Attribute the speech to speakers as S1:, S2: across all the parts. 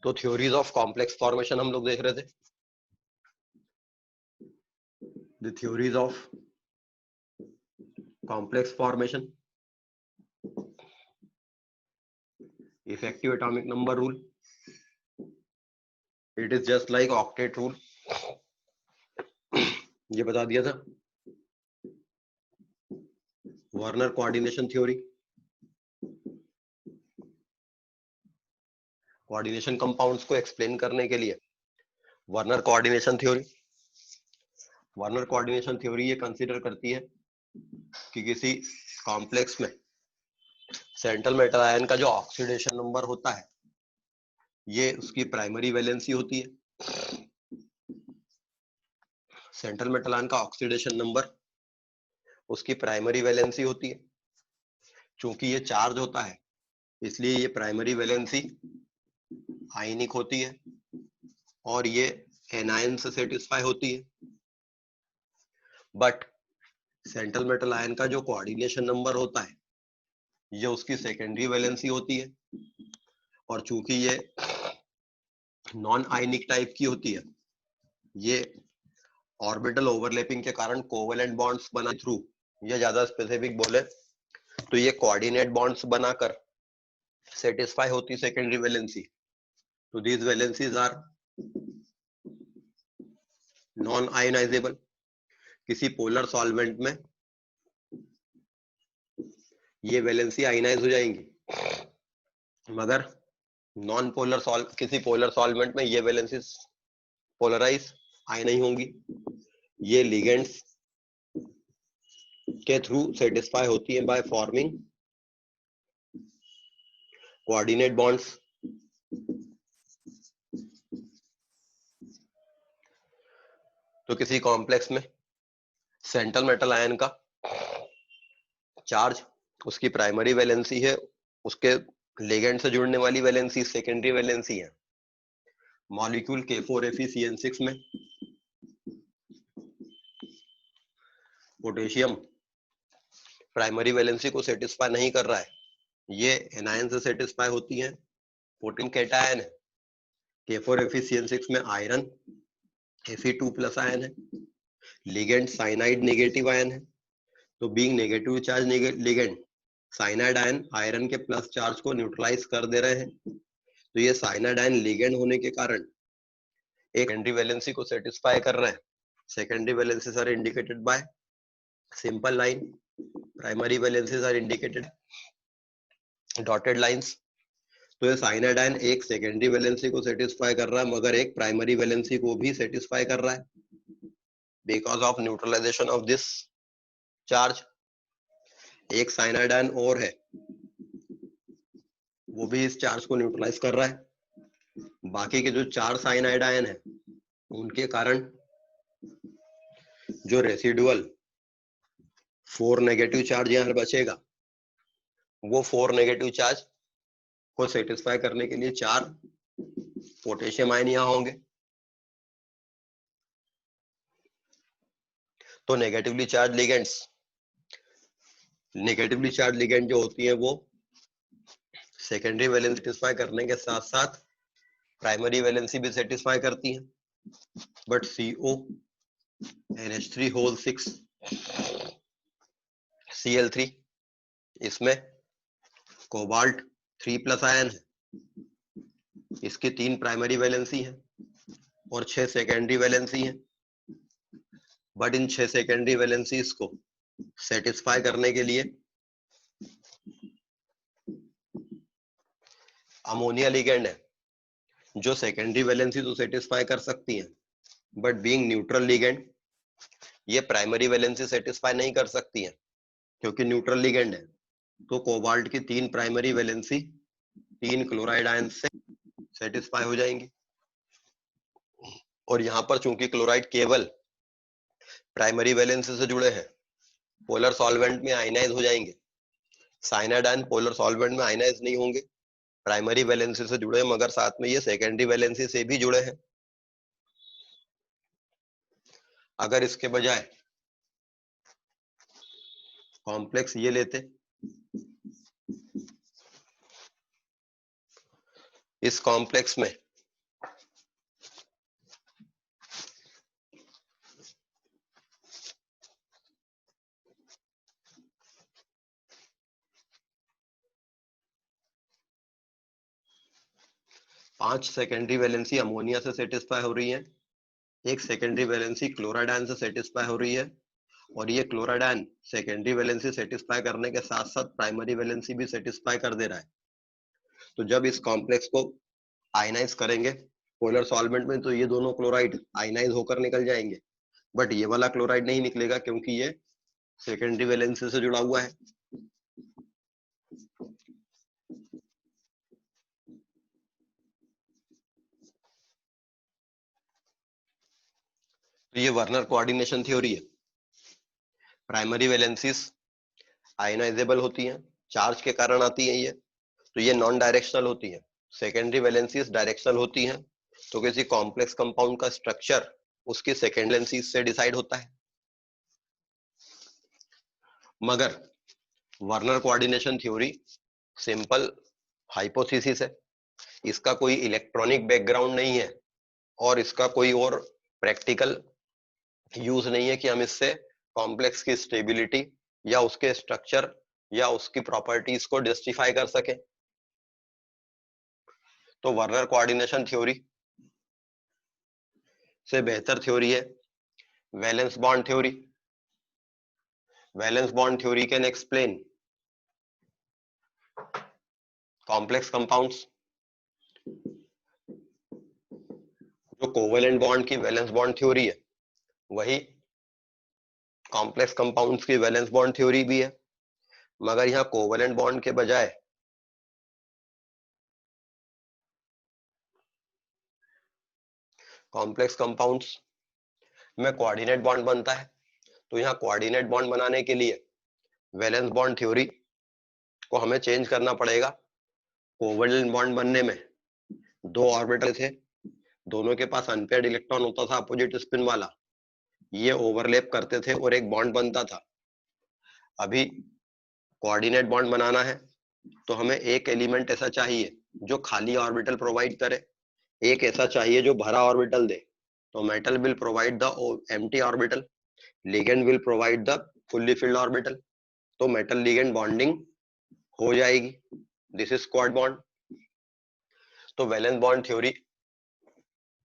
S1: तो theories of complex formation हम लोग देख रहे थे। The theories of complex formation, effective atomic number rule, it is just like octet rule, ये बता दिया था। Werner coordination theory, coordination compounds को एक्सप्लेन करने के लिए Werner coordination theory. Werner coordination theory ये कंसीडर करती है कि किसी कॉम्प्लेक्स में सेंट्रल मेटल आयन का जो ऑक्सीडेशन नंबर होता है ये उसकी प्राइमरी वैलेंसी होती है। सेंट्रल मेटल आयन का ऑक्सीडेशन नंबर उसकी प्राइमरी वैलेंसी होती है। चूंकि ये चार्ज होता है इसलिए ये प्राइमरी वैलेंसी आयनिक होती है और ये एनायन से सेटिस्फाई होती है। बट सेंट्रल मेटल आयन का जो कोऑर्डिनेशन नंबर होता है ये उसकी सेकेंडरी वैलेंसी होती है, और चूंकि ये नॉन आयनिक टाइप की होती है, ये ऑर्बिटल ओवरलैपिंग के कारण कोवेलेंट बॉन्ड्स बना थ्रू, या ज्यादा स्पेसिफिक बोले तो ये कोऑर्डिनेट बॉन्ड्स बनाकर सेटिस्फाई होती सेकेंडरी वैलेंसी। तो these valencies are non ionizable. किसी पोलर सॉल्वेंट में ये वैलेंसी आयनाइज हो जाएंगी, मगर नॉन पोलर किसी पोलर सॉल्वेंट में ये वैलेंसीज पोलराइज आय नहीं होंगी। ये लिगेंड्स के थ्रू सेटिस्फाई होती है बाय फॉर्मिंग कोऑर्डिनेट बॉन्ड्स। तो किसी कॉम्प्लेक्स में सेंट्रल मेटल आयन का चार्ज उसकी प्राइमरी वैलेंसी है, उसके लिगेंड से जुड़ने वाली वैलेंसी सेकेंडरी वैलेंसी है। मॉलिक्यूल K4Fe(CN6) में पोटेशियम प्राइमरी वैलेंसी को सेटिस्फाई नहीं कर रहा है, ये एनायन से सेटिस्फाई होती है। पोटेशियम कैटायन है, K4Fe(CN6) में आयरन Fe2+ आयन है, लिगेंड साइनाइड नेगेटिव आयन है। तो being negative charge ligand, cyanide ion iron के प्लस चार्ज को न्यूट्रलाइज कर दे रहे हैं। तो ये साइनाइड आयन लिगेंड होने के कारण एक सेकेंडरी वैलेंसी को सेटिस्फाई कर रहे हैं। Secondary valencies are indicated by simple line, primary valencies are indicated dotted lines. तो ये साइनाइड आयन एक सेकेंडरी वैलेंसी को सेटिस्फाई कर रहा है मगर एक प्राइमरी वैलेंसी को भी सेटिस्फाई कर रहा है because of neutralization of this charge. एक साइनाइड आयन और है, वो भी इस चार्ज को न्यूट्रलाइज कर रहा है। बाकी के जो 4 साइनाइड आयन है उनके कारण जो रेसिडुअल 4 नेगेटिव चार्ज यहाँ बचेगा, वो 4 नेगेटिव चार्ज को सेटिस्फाई करने के लिए 4 पोटेशियम आयन यहाँ होंगे। तो नेगेटिवली चार्ज लिगेंड जो होती है वो सेकेंडरी वैलेंसी सेटिस्फाई करने के साथ साथ प्राइमरी वैलेंसी भी सेटिस्फाई करती है। बट CONH3(6) Cl3 इसमें कोबाल्ट 3+ आयन है, इसकी 3 प्राइमरी वैलेंसी है और 6 सेकेंडरी वैलेंसी है। बट इन 6 सेकेंडरी वैलेंसीज को सेटिस्फाई करने के लिए अमोनिया लिगेंड है जो सेकेंडरी वैलेंसी तो सेटिस्फाई कर सकती है, बट बीइंग न्यूट्रल लिगेंड ये प्राइमरी वैलेंसी सेटिस्फाई नहीं कर सकती है क्योंकि न्यूट्रल लिगेंड है। तो कोबाल्ट की 3 प्राइमरी वैलेंसी 3 क्लोराइड आयन से सेटिस्फाई हो जाएंगी। और यहाँ पर चूंकि क्लोराइड केवल प्राइमरी वैलेंसी से जुड़े हैं, पोलर सॉल्वेंट में आयनाइज हो जाएंगे। साइनाइड आयन पोलर सॉल्वेंट में आयनाइज नहीं होंगे, प्राइमरी वैलेंसी से जुड़े मगर साथ में ये सेकेंडरी वैलेंसी से भी जुड़े हैं। अगर इसके बजाय कॉम्प्लेक्स ये लेते इस कॉम्प्लेक्स में पांच सेकेंडरी वैलेंसी अमोनिया से सेटिस्फाई हो रही है, एक सेकेंडरी वैलेंसी क्लोराडान से सेटिस्फाई हो रही है, और ये क्लोराडान सेकेंडरी वैलेंसी सेटिस्फाई करने के साथ साथ प्राइमरी वैलेंसी भी सेटिस्फाई कर दे रहा है। तो जब इस कॉम्प्लेक्स को आयनाइज करेंगे पोलर सॉल्वेंट में, तो ये दोनों क्लोराइड आयनाइज होकर निकल जाएंगे, बट ये वाला क्लोराइड नहीं निकलेगा क्योंकि ये सेकेंडरी वैलेंसी से जुड़ा हुआ है। तो ये वर्नर कोऑर्डिनेशन थ्योरी है। प्राइमरी वैलेंसीज आयनाइजेबल होती हैं, चार्ज के कारण आती हैं ये, तो ये नॉन डायरेक्शनल होती हैं। सेकेंडरी वैलेंसीज डायरेक्शनल होती हैं, तो किसी कॉम्प्लेक्स कंपाउंड का स्ट्रक्चर उसकी सेकेंड वैलेंसीज से डिसाइड होता है। मगर Werner coordination theory simple hypothesis है, इसका कोई इलेक्ट्रॉनिक बैकग्राउंड नहीं है और इसका कोई और प्रैक्टिकल यूज नहीं है कि हम इससे कॉम्प्लेक्स की स्टेबिलिटी या उसके स्ट्रक्चर या उसकी प्रॉपर्टीज को जस्टिफाई कर सके। तो वर्नर कोऑर्डिनेशन थ्योरी से बेहतर थ्योरी है valence bond theory. Valence bond theory can explain complex compounds. जो कोवेलेंट बॉन्ड की वैलेंस बॉन्ड थ्योरी है वही कॉम्प्लेक्स कंपाउंड्स की वैलेंस बॉन्ड थ्योरी भी है, मगर यहाँ कोवेलेंट बॉन्ड के बजाय कॉम्प्लेक्स कंपाउंड्स में कोऑर्डिनेट बॉन्ड बनता है। तो यहाँ कोऑर्डिनेट बॉन्ड बनाने के लिए वैलेंस बॉन्ड थ्योरी को हमें चेंज करना पड़ेगा। कोवेलेंट बॉन्ड बनने में दो ऑर्बिटल थे, दोनों के पास अनपेयर्ड इलेक्ट्रॉन होता था अपोजिट स्पिन वाला, ये ओवरलैप करते थे और एक बॉन्ड बनता था। अभी कोऑर्डिनेट बॉन्ड बनाना है तो हमें एक एलिमेंट ऐसा चाहिए जो खाली ऑर्बिटल प्रोवाइड करे, एक ऐसा चाहिए जो भरा ऑर्बिटल दे। तो metal will provide the empty orbital, ligand will provide the fully filled orbital. तो मेटल लिगेंड बॉन्डिंग हो जाएगी, दिस इज क्वाड बॉन्ड। तो वैलेंस बॉन्ड थ्योरी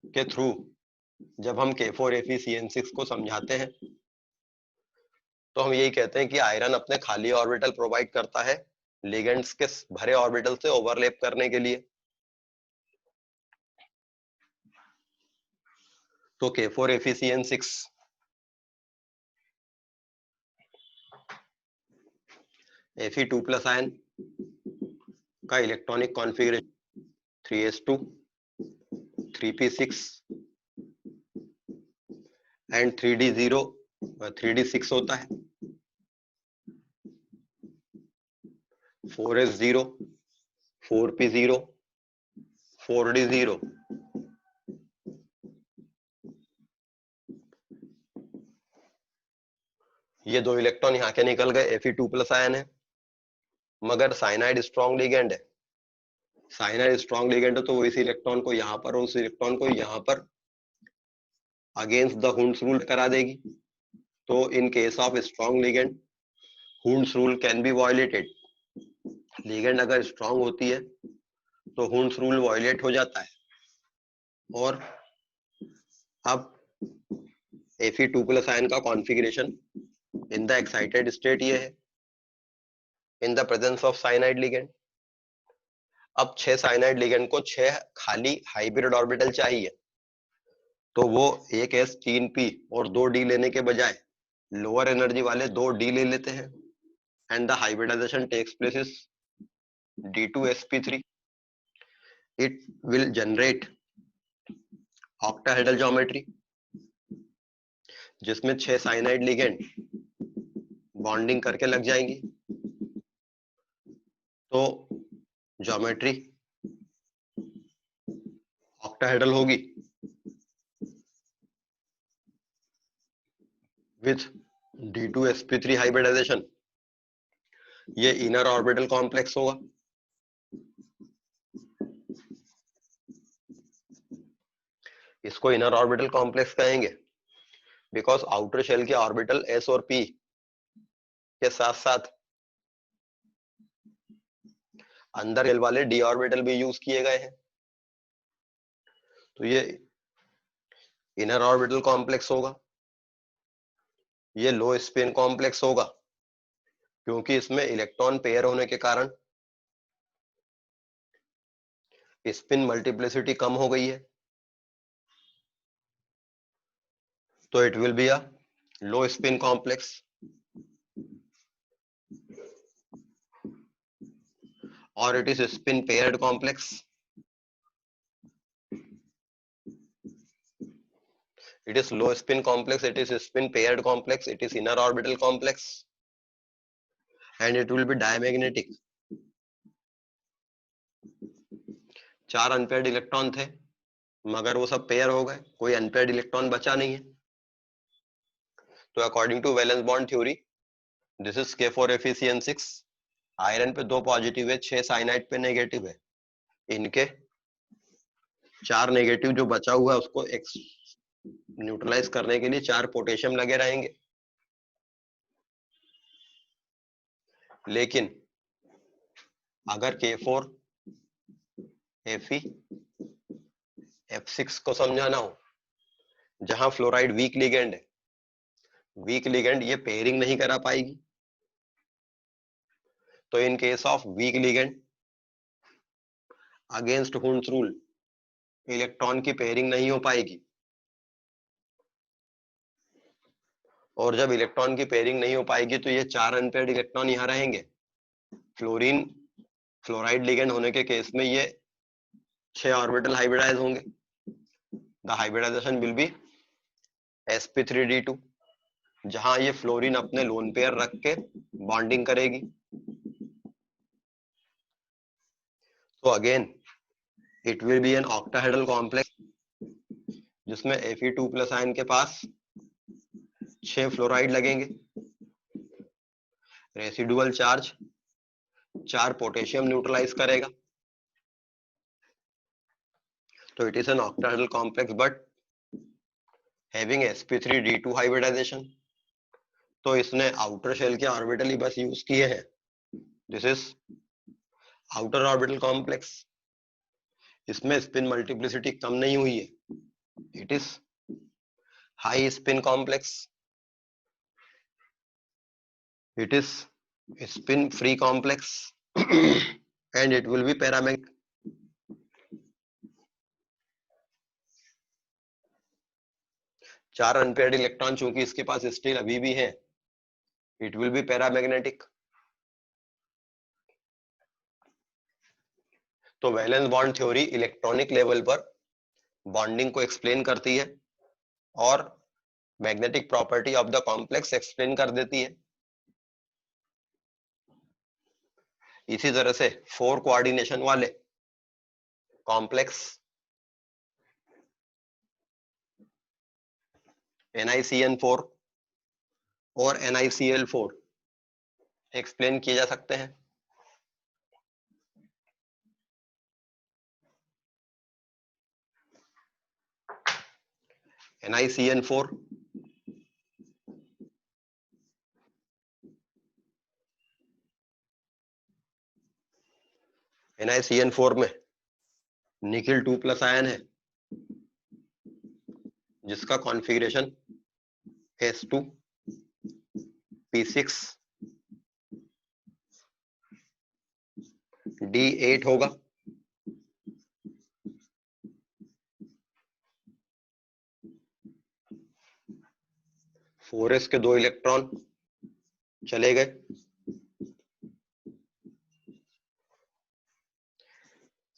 S1: के थ्रू जब हम K4Fe को समझाते हैं तो हम यही कहते हैं कि आयरन अपने खाली ऑर्बिटल प्रोवाइड करता है लिगेंड्स के भरे ऑर्बिटल से ओवरलैप करने के लिए। तो K4Fe Fe2+ आयन का electronic configuration 3s2 3p6 and 3d0 3d6 होता है। 4s0 4p0 4d0। ये दो इलेक्ट्रॉन यहाँ के निकल गए, Fe2+ आयन है, मगर साइनाइड स्ट्रॉन्ग लिगेंड है। साइनाइड स्ट्रॉन्ग लिगेंड है तो वो इस इलेक्ट्रॉन को यहाँ पर और उस इलेक्ट्रॉन को यहाँ पर अगेंस्ट द हुंड्स रूल करा देगी। तो in case of strong ligand Hund's rule can be violated. Ligand अगर स्ट्रॉन्ग होती है तो हुंड्स रूल वायलेट हो जाता है। और अब Fe2+ आयन का configuration in the excited state ये है, इन the presence of cyanide ligand. अब 6 साइनाइड लिगेंड को 6 खाली हाइब्रिड ऑर्बिटल चाहिए, तो वो एक S 3p और 2d लेने के बजाय लोअर एनर्जी वाले 2d ले लेते हैं, and the hybridization takes place is D2sp3। It will generate octahedral geometry जिसमें 6 साइनाइड लिगेंड बॉन्डिंग करके लग जाएंगी। तो ज्योमेट्री ऑक्टाहेड्रल होगी विथ D2sp3 हाइब्रिडाइजेशन। ये इनर ऑर्बिटल कॉम्प्लेक्स होगा। इसको इनर ऑर्बिटल कॉम्प्लेक्स कहेंगे बिकॉज आउटर शेल के ऑर्बिटल s और p के साथ साथ अंदर शेल वाले d ऑर्बिटल भी यूज किए गए हैं, तो ये इनर ऑर्बिटल कॉम्प्लेक्स होगा। ये लो स्पिन कॉम्प्लेक्स होगा क्योंकि इसमें इलेक्ट्रॉन पेयर होने के कारण स्पिन मल्टीप्लिसिटी कम हो गई है, तो it will be a low spin complex. और it is spin paired complex. It is low spin complex, it is spin paired complex, it is inner orbital complex, and it will be diamagnetic. 4 unpaired electron थे मगर वो सब pair हो गए, कोई unpaired electron बचा नहीं है। तो according to valence bond theory this is K4Fe6। Iron पे 2 पॉजिटिव है, 6 साइनाइड पे नेगेटिव है। इनके 4 नेगेटिव जो बचा हुआ है उसको न्यूट्रलाइज करने के लिए 4 पोटेशियम लगे रहेंगे। लेकिन अगर K4Fe F6 को समझाना हो, जहां फ्लोराइड वीक लिगेंड है, वीक लिगेंड ये पेयरिंग नहीं करा पाएगी, तो in case of week ligand against हुंस rule electron की पेयरिंग नहीं हो पाएगी। और जब इलेक्ट्रॉन की पेयरिंग नहीं हो पाएगी तो ये 4 अनपेयर्ड इलेक्ट्रॉन यहां रहेंगे। फ्लोराइड लिगेंड होने के केस में ये 6 ऑर्बिटल हाइब्रिडाइज होंगे। The hybridization will be sp3d2, जहां ये फ्लोरीन अपने लोन पेयर रख के बॉन्डिंग करेगी। तो again it will be an octahedral complex जिसमें Fe2+ आयन के पास 6 फ्लोराइड लगेंगे, रेसिडुअल चार्ज 4 पोटेशियम न्यूट्रलाइज करेगा। तो it is an octahedral complex but having sp3d2 hybridization. तो इसने आउटर शेल के ऑर्बिटल ही बस यूज किए हैं। This is outer orbital complex. इसमें स्पिन मल्टीप्लिसिटी कम नहीं हुई है, it is high spin complex, it is spin free complex and it will be paramagnetic. चार अनपेयर्ड इलेक्ट्रॉन चूंकि इसके पास स्टिल अभी भी है, इट विल बी पैरामैग्नेटिक। तो valence bond theory electronic level पर बॉन्डिंग को एक्सप्लेन करती है और magnetic property of the complex explain कर देती है। इसी तरह से 4 कोऑर्डिनेशन वाले कॉम्प्लेक्स NiCN4 और NiCl4 एक्सप्लेन किए जा सकते हैं। NiCN4 NiCN4 में निकिल 2+ आयन है जिसका कॉन्फ़िगरेशन S2P6 D8 होगा। 4s के 2 इलेक्ट्रॉन चले गए।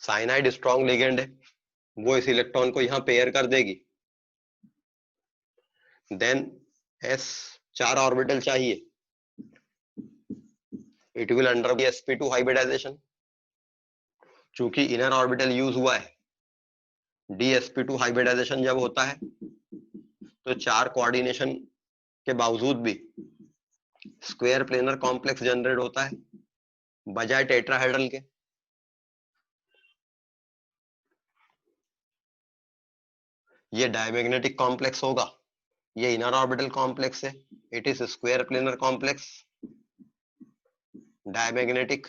S1: साइनाइड स्ट्रॉन्ग लिगेंड है, वो इस इलेक्ट्रॉन को यहां पेयर कर देगी। देन s 4 ऑर्बिटल चाहिए, it will undergo sp2 hybridization. चूंकि इनर ऑर्बिटल यूज हुआ है, dsp2 हाइब्रिडाइजेशन जब होता है तो 4 कोऑर्डिनेशन के बावजूद भी स्क्वायर प्लेनर कॉम्प्लेक्स जनरेट होता है बजाय टेट्राहेड्रल के। ये डायमैग्नेटिक कॉम्प्लेक्स होगा, ये इनर ऑर्बिटल कॉम्प्लेक्स है, it is square planar complex, diamagnetic,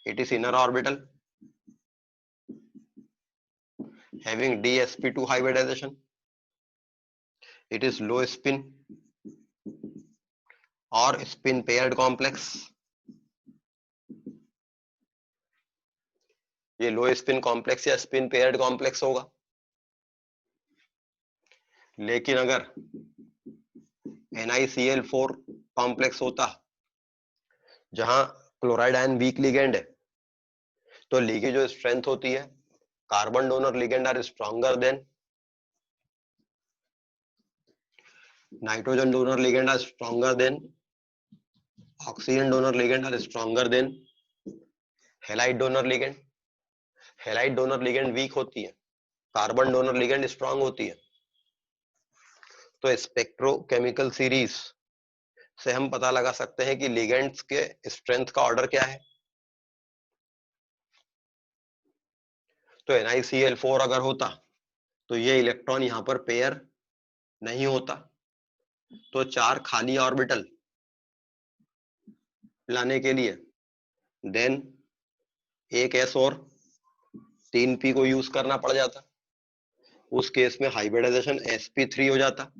S1: it is inner orbital having dsp2 hybridization, it is low spin or spin paired complex, ये लो spin complex या स्पिन पेयर्ड कॉम्प्लेक्स होगा। लेकिन अगर NiCl4 complex होता जहां chloride ion week ligand है, तो ligand जो स्ट्रेंथ होती है, carbon donor ligand are stronger than nitrogen donor ligand are stronger than oxygen donor ligand are stronger than halide donor ligand. Halide donor ligand weak होती है, carbon donor ligand strong होती है। तो spectrochemical series से हम पता लगा सकते हैं कि लिगेंड्स के स्ट्रेंथ का ऑर्डर क्या है। तो NiCl4 अगर होता तो ये इलेक्ट्रॉन यहां पर पेयर नहीं होता, तो 4 खाली ऑर्बिटल लाने के लिए देन एक s और 3p को यूज करना पड़ जाता। उस केस में हाइब्रिडाइजेशन sp3 हो जाता,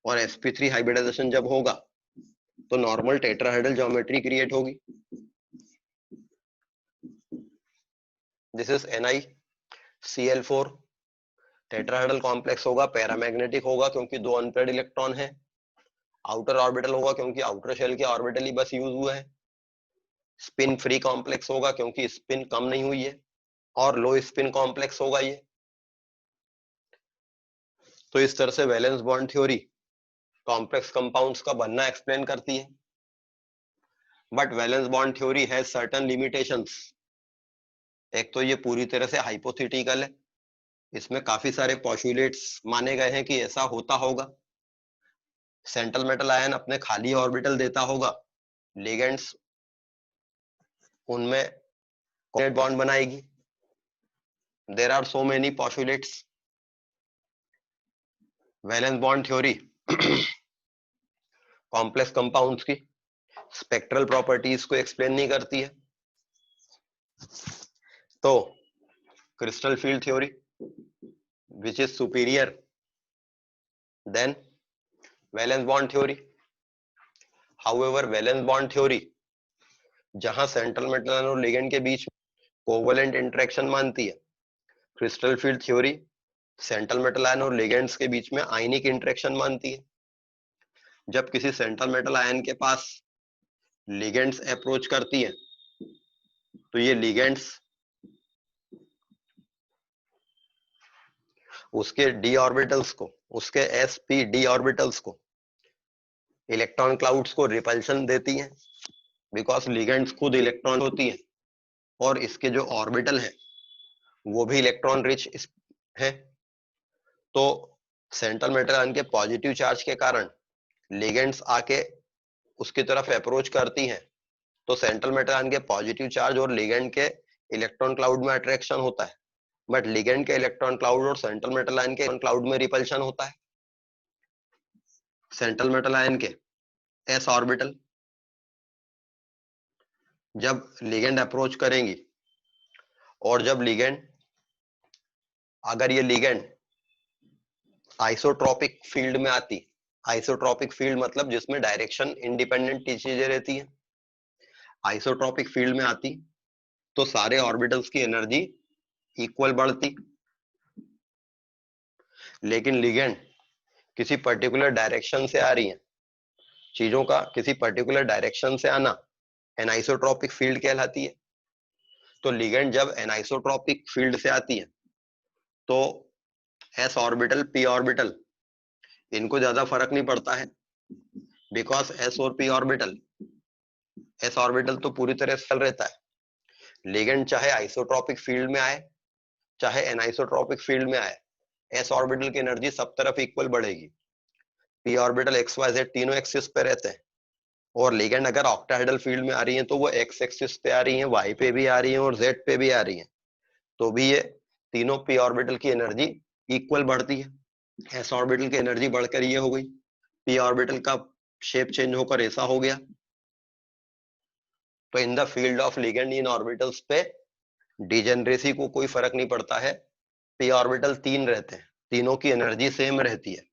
S1: और sp3 हाइब्रिडाइजेशन जब होगा तो नॉर्मल टेट्राहेड्रल ज्योमेट्री क्रिएट होगी। This is NiCl4, tetrahedral complex होगा, पैरामैग्नेटिक होगा क्योंकि 2 अनपेयर्ड इलेक्ट्रॉन है, आउटर ऑर्बिटल होगा क्योंकि आउटर शेल के ऑर्बिटल ही बस यूज हुए हैं, स्पिन फ्री कॉम्प्लेक्स होगा क्योंकि स्पिन कम नहीं हुई है, और लो स्पिन कॉम्प्लेक्स होगा ये। तो इस तरह से valence bond theory complex compounds का बनना एक्सप्लेन करती है। But valence bond theory has certain limitations. एक तो ये पूरी तरह से हाइपोथेटिकल है, इसमें काफी सारे पोस्टुलेट्स माने गए हैं कि ऐसा होता होगा। सेंट्रल मेटल आयन अपने खाली ऑर्बिटल देता होगा, लिगेंड्स उनमें कोवैलेंट बॉन्ड बनाएगी। There are so many postulates. Valence bond theory complex compounds की स्पेक्ट्रल प्रॉपर्टीज को एक्सप्लेन नहीं करती है। तो crystal field theory which is superior than valence bond theory. However, valence bond theory जहां सेंट्रल मेटल और ligand के बीच कोवलेंट इंटरेक्शन मानती है, crystal field theory central metal ion और लिगेंड्स के बीच में आयनिक इंटरेक्शन मानती है। जब किसी सेंट्रल मेटल आयन के पास लिगेंड्स अप्रोच करती है, तो ये लिगेंड्स उसके डी ऑर्बिटल्स को, उसके sp ऑर्बिटल्स को, इलेक्ट्रॉन क्लाउड्स को रिपल्शन देती हैं, बिकॉज लिगेंड्स खुद इलेक्ट्रॉन होती है और इसके जो ऑर्बिटल है वो भी इलेक्ट्रॉन रिच है। तो सेंट्रल मेटल आयन के पॉजिटिव चार्ज के कारण लिगेंड्स आके उसकी तरफ अप्रोच करती हैं, तो सेंट्रल मेटल आयन के पॉजिटिव चार्ज और लिगेंड के इलेक्ट्रॉन क्लाउड में अट्रैक्शन होता है, बट लिगेंड के इलेक्ट्रॉन क्लाउड और सेंट्रल मेटल आयन के क्लाउड में रिपल्शन होता है। सेंट्रल मेटल आयन के s ऑर्बिटल जब लिगेंड अप्रोच करेंगी, और जब लिगेंड, अगर ये लिगेंड आइसोट्रोपिक फील्ड में आती, आइसोट्रोपिक फील्ड मतलब जिसमें डायरेक्शन इंडिपेंडेंट चीजें रहती हैं, आइसोट्रोपिक फील्ड में आती तो सारे ऑर्बिटल्स की एनर्जी इक्वल बढ़ती। लेकिन लिगेंड किसी पर्टिकुलर डायरेक्शन से आ रही है, चीजों का किसी पर्टिकुलर डायरेक्शन से आना एनाइसोट्रोपिक फील्ड कहलाती है। तो लिगेंड जब एनाइसोट्रोपिक फील्ड से आती है तो s ऑर्बिटल p ऑर्बिटल इनको ज्यादा फर्क नहीं पड़ता है, बिकॉज s और p ऑर्बिटल, s ऑर्बिटल तो पूरी तरह फैल रहता है। लिगेंड चाहे आइसोट्रोपिक फील्ड में आए चाहे एनाइसोट्रोपिक फील्ड में आए, s ऑर्बिटल की एनर्जी सब तरफ इक्वल बढ़ेगी। p ऑर्बिटल xyz तीनों एक्सिस पे रहते हैं, और लिगेंड अगर ऑक्टाहेड्रल फील्ड में आ रही है तो वो x एक्सिस पे आ रही है, y पे भी आ रही है और z पे भी आ रही है, तो भी ये तीनों p ऑर्बिटल की एनर्जी इक्वल बढ़ती है। s ऑर्बिटल की एनर्जी बढ़कर ये हो गई, p ऑर्बिटल का शेप चेंज होकर ऐसा हो गया। तो in the field of ligand in orbitals पे डिजेनरेसी को कोई फर्क नहीं पड़ता है, p ऑर्बिटल 3 रहते हैं, तीनों की एनर्जी सेम रहती है।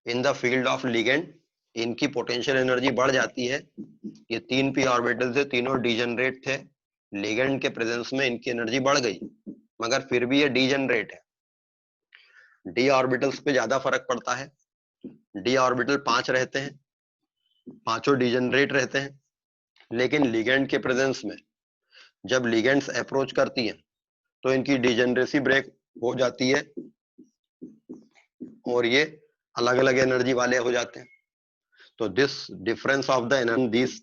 S1: In the field of ligand इनकी पोटेंशियल एनर्जी बढ़ जाती है। ये 3 p ऑर्बिटल थे, तीनों डिजेनरेट थे, लिगेंड के प्रेजेंस में इनकी एनर्जी बढ़ गई, मगर फिर भी ये डिजेनरेट है। d ऑर्बिटल्स पे ज्यादा फर्क पड़ता है। d ऑर्बिटल 5 रहते हैं, पांचों डिजेनरेट रहते हैं, लेकिन लिगेंड के प्रेजेंस में जब लिगेंड्स अप्रोच करती हैं तो इनकी डिजेनरेसी ब्रेक हो जाती है और ये अलग अलग एनर्जी वाले हो जाते हैं। तो this difference of the energy this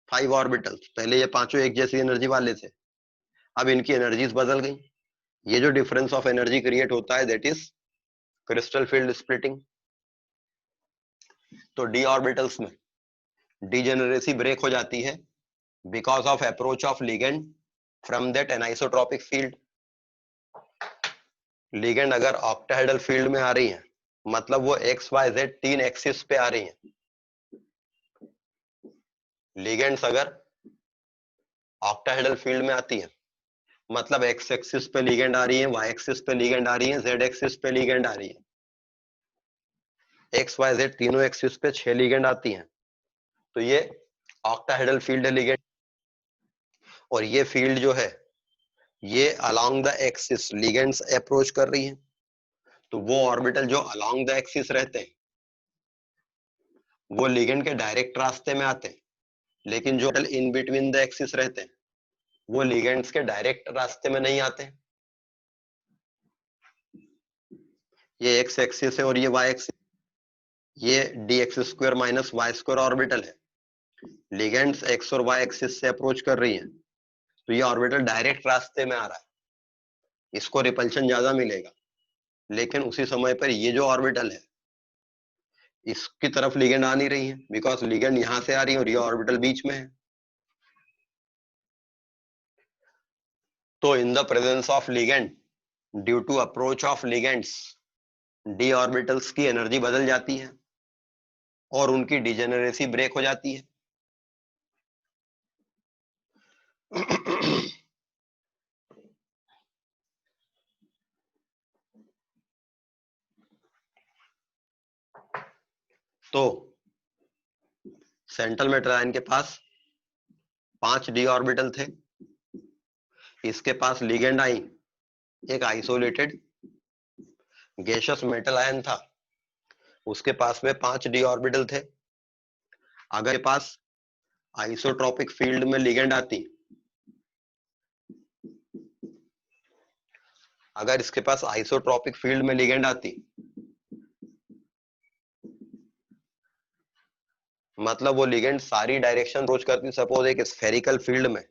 S1: 5 orbitals, पहले ये पांचों एक जैसी एनर्जी वाले थे, अब इनकी एनर्जीज बदल गई। ये जो डिफरेंस ऑफ एनर्जी क्रिएट होता है that is crystal field splitting. तो d ऑर्बिटल्स में डिजेनरेसी ब्रेक हो जाती है because of approach of ligand from that anisotropic field. Ligand अगर ऑक्टाहेड्रल फील्ड में आ रही है, मतलब वो एक्स वाई जेड 3 एक्सिस पे आ रही है। लिगेंड्स अगर ऑक्टाहेड्रल फील्ड में आती है, मतलब एक्स एक्सिस पे लिगेंड आ रही है, वाई एक्सिस पे लिगेंड आ रही है, जेड एक्सिस पे लिगेंड आ रही है। एक्स वाई जेड तीनों एक्सिस पे 6 लिगेंड आती हैं, तो ये ऑक्टाहेड्रल फील्ड है लिगेंड। और ये फील्ड जो है ये along the axis ligands approach कर रही है। तो वो ऑर्बिटल जो अलोंग द एक्सिस रहते हैं वो लिगेंड के डायरेक्ट रास्ते में आते हैं, लेकिन जो इन बिटवीन द एक्सिस रहते हैं वो लिगेंड्स के डायरेक्ट रास्ते में नहीं आते। ये एक्स एक्सिस है और ये वाई एक्सिस, ये D X square minus Y square orbital है। लिगेंड्स एक्स और वाई एक्सिस से अप्रोच कर रही है, तो ये ऑर्बिटल डायरेक्ट रास्ते में आ रहा है, इसको रिपल्शन ज्यादा मिलेगा। लेकिन उसी समय पर ये जो ऑर्बिटल है इसकी तरफ लिगेंड आ नहीं रही है, बिकॉज लिगेंड यहां से आ रही है और ये ऑर्बिटल बीच में है। तो in the presence of ligand due to approach of ligands D orbitals की एनर्जी बदल जाती है और उनकी डिजेनरेसी ब्रेक हो जाती है। तो सेंट्रल मेटल आयन के पास 5 डी ऑर्बिटल थे, इसके पास लिगेंड आई एक आइसोलेटेड गैसियस मेटल आयन था, उसके पास में 5 डी ऑर्बिटल थे। अगर के पास आइसोट्रॉपिक फील्ड में लिगेंड आती, अगर इसके पास आइसोट्रॉपिक फील्ड में लिगेंड आती मतलब वो लिगेंड सारी डायरेक्शन अप्रोच करती। सपोज एक स्फेरिकल फील्ड में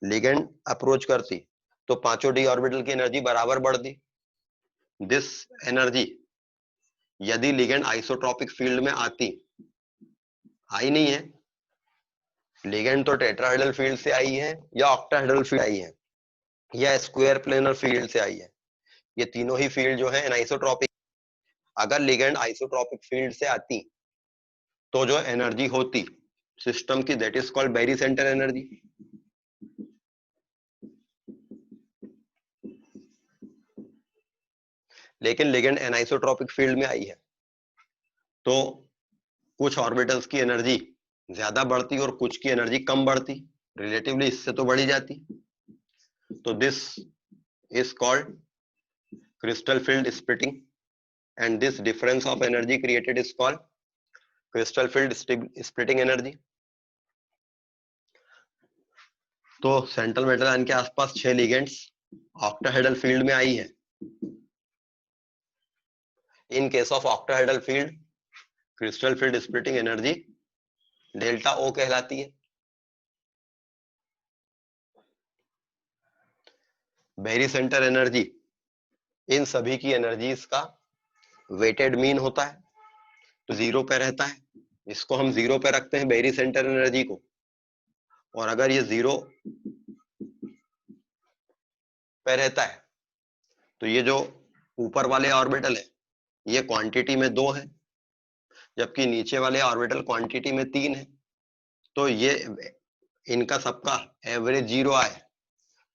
S1: लिगेंड अप्रोच करती तो पांचों डी ऑर्बिटल की एनर्जी बराबर बढ़ती। दिस एनर्जी यदि लिगेंड आइसोट्रॉपिक फील्ड में आती, आई नहीं है, लिगेंड तो टेट्राहेड्रल फील्ड से आई है या ऑक्टाहेड्रल फील्ड आई है या स्क्वायर प्लेनर फील्ड से आई है, ये तीनों ही फील्ड जो है एनाइसोट्रॉपिक। अगर लिगेंड आइसोट्रॉपिक फील्ड से आती तो जो एनर्जी होती सिस्टम की that is called barycentre energy. लेकिन लिगेंड एनाइसोट्रॉपिक फील्ड में आई है तो कुछ ऑर्बिटल्स की एनर्जी ज्यादा बढ़ती और कुछ की एनर्जी कम बढ़ती, रिलेटिवली इससे तो बढ़ी जाती। तो this is called crystal field splitting and this difference of energy created is called crystal field splitting energy. तो सेंट्रल मेटल आयन के आसपास 6 लिगेंड्स ऑक्टाहेड्रल फील्ड में आई है। In case of octahedral field crystal field splitting energy delta O कहलाती है। बैरी centre energy in सभी की एनर्जीज का वेटेड मीन होता है, तो 0 पे रहता है, इसको हम 0 पे रखते हैं बैरी सेंटर एनर्जी को। और अगर ये 0 पे रहता है। तो ये जो ऊपर वाले ऑर्बिटल है ये क्वांटिटी में 2 है, जबकि नीचे वाले ऑर्बिटल क्वांटिटी में 3 है। तो ये इनका सबका एवरेज 0 आए,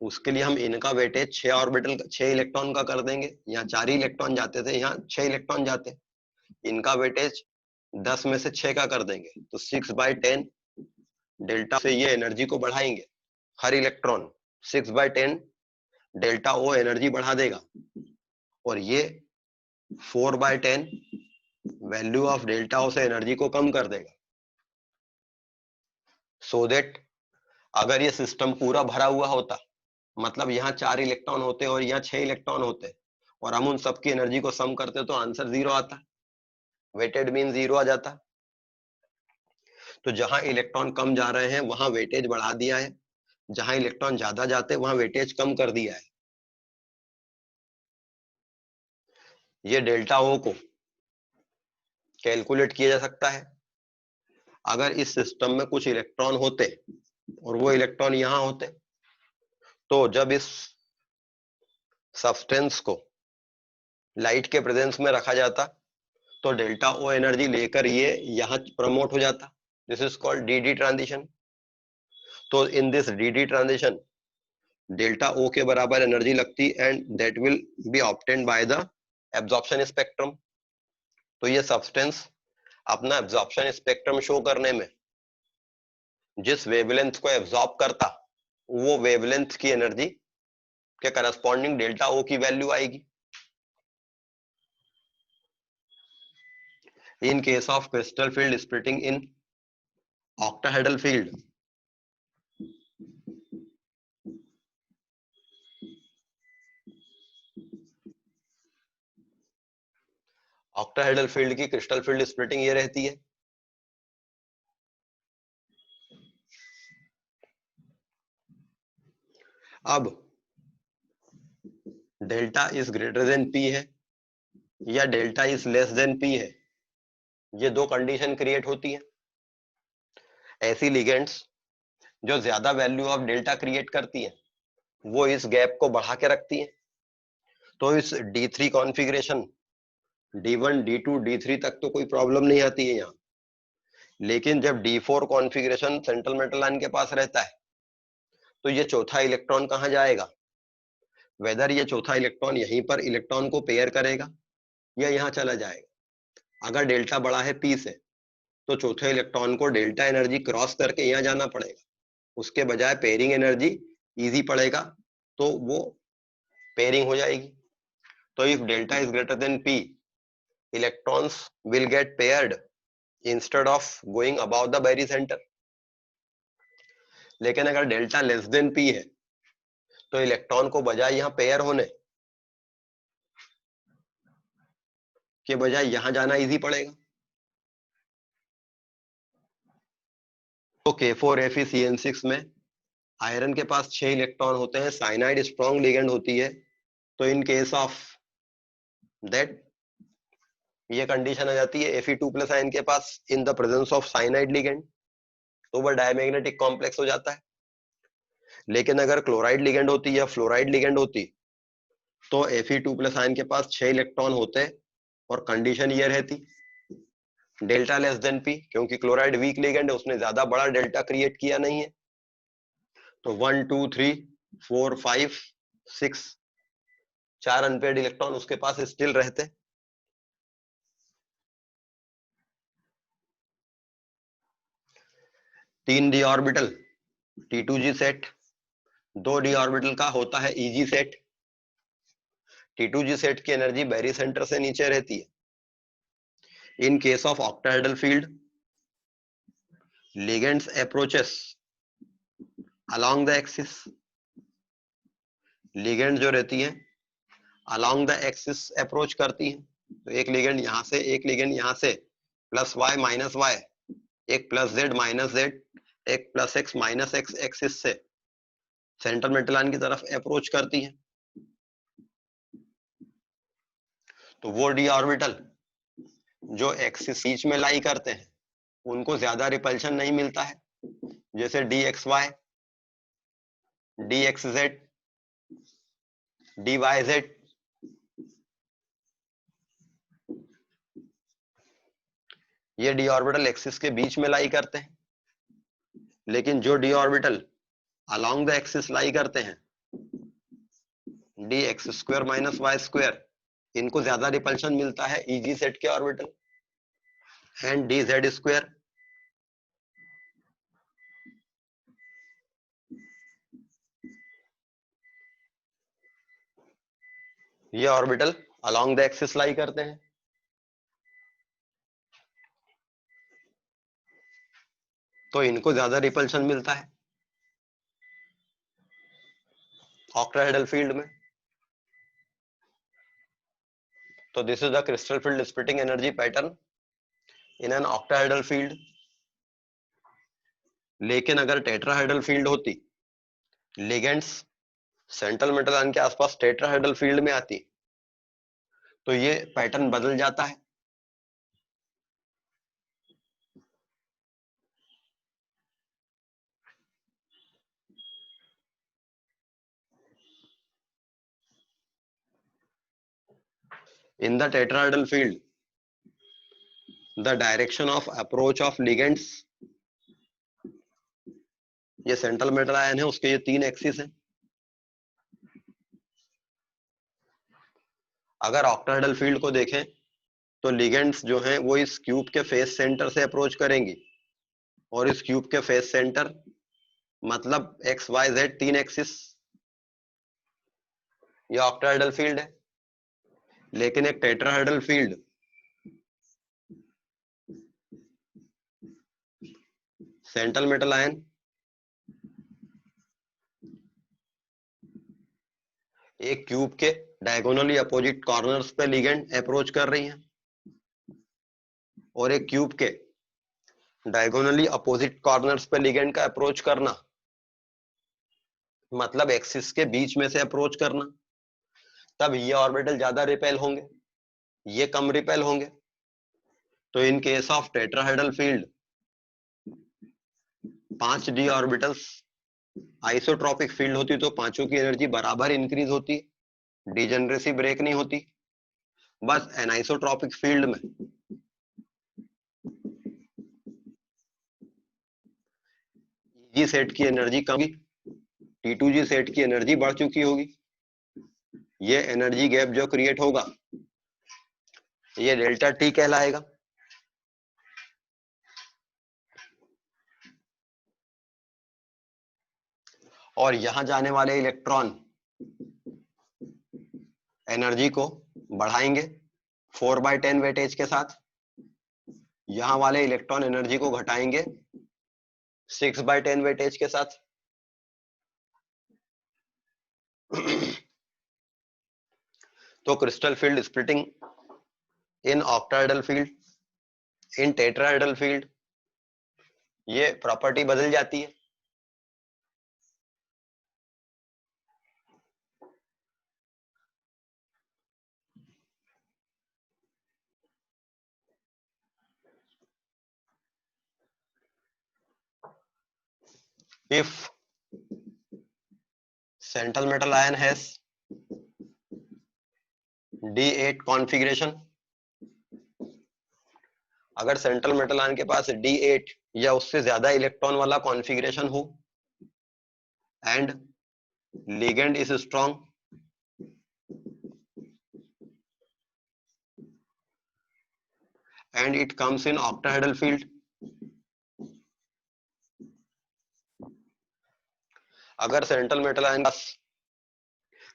S1: उसके लिए हम इनका वेटेज 6 ऑर्बिटल 6 इलेक्ट्रॉन का कर देंगे। यहाँ 4 इलेक्ट्रॉन जाते थे, यहाँ 6 इलेक्ट्रॉन जाते, इनका वेटेज 10 में से 6 का कर देंगे, तो 6/10 डेल्टा से ये एनर्जी को बढ़ाएंगे। हर इलेक्ट्रॉन 6/10 डेल्टा ओ एनर्जी बढ़ा देगा, और ये 4/10 वैल्यू ऑफ डेल्टा ओ से एनर्जी को कम कर देगा। सो दैट अगर ये सिस्टम पूरा भरा हुआ होता, मतलब यहाँ 4 इलेक्ट्रॉन होते और यहाँ 6 इलेक्ट्रॉन होते, और हम उन सबकी एनर्जी को सम करते तो आंसर 0 आता, वेटेड मीन 0 आ जाता। तो जहां इलेक्ट्रॉन कम जा रहे हैं वहां वेटेज बढ़ा दिया है, जहां इलेक्ट्रॉन ज्यादा जाते वहां वेटेज कम कर दिया है। ये डेल्टा ओ को कैलकुलेट किया जा सकता है। अगर इस सिस्टम में कुछ इलेक्ट्रॉन होते और वो इलेक्ट्रॉन यहां होते, तो जब इस सब्सटेंस को लाइट के प्रेजेंस में रखा जाता तो डेल्टा ओ एनर्जी लेकर ये यहां प्रमोट हो जाता। This is called d d transition. तो in this d d transition delta O के बराबर एनर्जी लगती and that will be obtained by the absorption spectrum. तो ये सब्सटेंस अपना एब्जॉर्प्शन स्पेक्ट्रम शो करने में जिस वेवलेंथ को एब्जॉर्ब करता वो वेवलेंथ की एनर्जी के करस्पॉन्डिंग डेल्टा ओ की वैल्यू आएगी। इन case of crystal field splitting in octahedral field, octahedral field की क्रिस्टल फील्ड स्प्लिटिंग ये रहती है। अब delta is greater than P है या delta is less than P है, ये दो कंडीशन क्रिएट होती है। ऐसी लिगेंड्स जो ज्यादा वैल्यू ऑफ डेल्टा क्रिएट करती है वो इस गैप को बढ़ा के रखती है। तो इस D3 configuration D1 D2 D3 तक तो कोई प्रॉब्लम नहीं आती है यहाँ, लेकिन जब D4 configuration central metal ion के पास रहता है तो ये चौथा इलेक्ट्रॉन कहाँ जाएगा, वेदर ये चौथा इलेक्ट्रॉन यहीं पर इलेक्ट्रॉन को पेयर करेगा या यहाँ चला जाएगा। अगर डेल्टा बड़ा है P से तो चौथे इलेक्ट्रॉन को डेल्टा एनर्जी क्रॉस करके यहाँ जाना पड़ेगा, उसके बजाय पेयरिंग एनर्जी इजी पड़ेगा तो वो पेयरिंग हो जाएगी। तो if delta is greater than P, electrons will get paired instead of going above the Berry center। लेकिन अगर डेल्टा लेस देन P है तो इलेक्ट्रॉन को बजाय यहाँ पेयर होने के बजाय यहाँ जाना इजी पड़ेगा। तो K4Fe में आयरन के पास 6 इलेक्ट्रॉन होते हैं, साइनाइड स्ट्रॉन्ग लिगेंड होती है, तो इन केस ऑफ दैट ये कंडीशन आ जाती है Fe2+ आयन के पास in the presence of cyanide ligand, तो वह डायमैग्नेटिक कॉम्प्लेक्स हो जाता है। लेकिन अगर क्लोराइड लिगेंड होती या फ्लोराइड लिगेंड होती तो Fe2+ आयन के पास 6 इलेक्ट्रॉन होते और कंडीशन ये रहती डेल्टा लेस देन P, क्योंकि क्लोराइड वीक लिगेंड है, उसने ज्यादा बड़ा डेल्टा क्रिएट किया नहीं है। तो 1 2 3 4 5 6 4 अनपेयर्ड इलेक्ट्रॉन उसके पास स्टिल रहते। तीन D orbital T2G set, 2 D orbital का होता है EG सेट। T2G सेट की एनर्जी बैरी सेंटर से नीचे रहती है। In case of octahedral field ligands approaches along the axis, ligand जो रहती है अलोंग द एक्सिस अप्रोच करती है। तो एक लिगेंड यहाँ से, एक लिगेंड यहाँ से, +y -y, एक +z -z, एक +x -x एक्सिस से सेंट्रल मेटल आयन की तरफ अप्रोच करती है। तो वो डी ऑर्बिटल जो एक्सिस बीच में लाई करते हैं उनको ज्यादा रिपल्शन नहीं मिलता है, जैसे DXY DXZ D Y Z, ये डी ऑर्बिटल एक्सिस के बीच में लाई करते हैं, लेकिन जो D orbital along the axis lie करते हैं, D X square minus Y square, इनको ज्यादा रिपल्शन मिलता है ईजी सेट के orbital, and D Z square, ये orbital along the axis lie करते हैं। तो इनको ज्यादा रिपल्शन मिलता है ऑक्टाहेड्रल फील्ड में। तो this is the crystal field splitting energy pattern in an octahedral field. लेकिन अगर टेट्राहेड्रल फील्ड होती, लिगेंड्स सेंट्रल मेटल आयन के आसपास टेट्राहेड्रल फील्ड में आती, तो ये पैटर्न बदल जाता है। In the tetrahedral field, the direction of approach of ligands, ये सेंट्रल मेटल आयन है, उसके ये 3 एक्सिस हैं। अगर ऑक्टाहेड्रल फील्ड को देखें तो लिगेंड्स जो हैं वो इस क्यूब के फेस सेंटर से अप्रोच करेंगी, और इस क्यूब के फेस सेंटर मतलब एक्स वाई जेड 3 एक्सिस, ये ऑक्टाहेड्रल फील्ड है। लेकिन एक tetrahedral field, central metal ion एक क्यूब के डायगोनली अपोजिट कॉर्नर्स पे लिगेंड अप्रोच कर रही हैं, और एक क्यूब के डायगोनली अपोजिट कॉर्नर्स पे लिगेंड का अप्रोच करना मतलब एक्सिस के बीच में से अप्रोच करना, तब ये ऑर्बिटल ज्यादा रिपेल होंगे, ये कम रिपेल होंगे। तो in case of tetrahedral field 5 D orbitals isotropic field होती तो पांचों की एनर्जी बराबर इंक्रीज होती, डिजेनरेसी ब्रेक नहीं होती। बस एनाइसोट्रॉपिक फील्ड में जी सेट की एनर्जी कम होगी, T2G सेट की एनर्जी बढ़ चुकी होगी। ये एनर्जी गैप जो क्रिएट होगा ये डेल्टा टी कहलाएगा। और यहां जाने वाले इलेक्ट्रॉन एनर्जी को बढ़ाएंगे 4/10 वेटेज के साथ, यहां वाले इलेक्ट्रॉन एनर्जी को घटाएंगे 6/10 वेटेज के साथ। तो crystal field splitting in octahedral field, in tetrahedral field, ये प्रॉपर्टी बदल जाती है। If central metal ion has D8 configuration, अगर सेंट्रल मेटल आयन के पास D8 या उससे ज्यादा इलेक्ट्रॉन वाला कॉन्फ़िगरेशन हो, and ligand is strong, and it comes in octahedral field, अगर सेंट्रल मेटल आयन का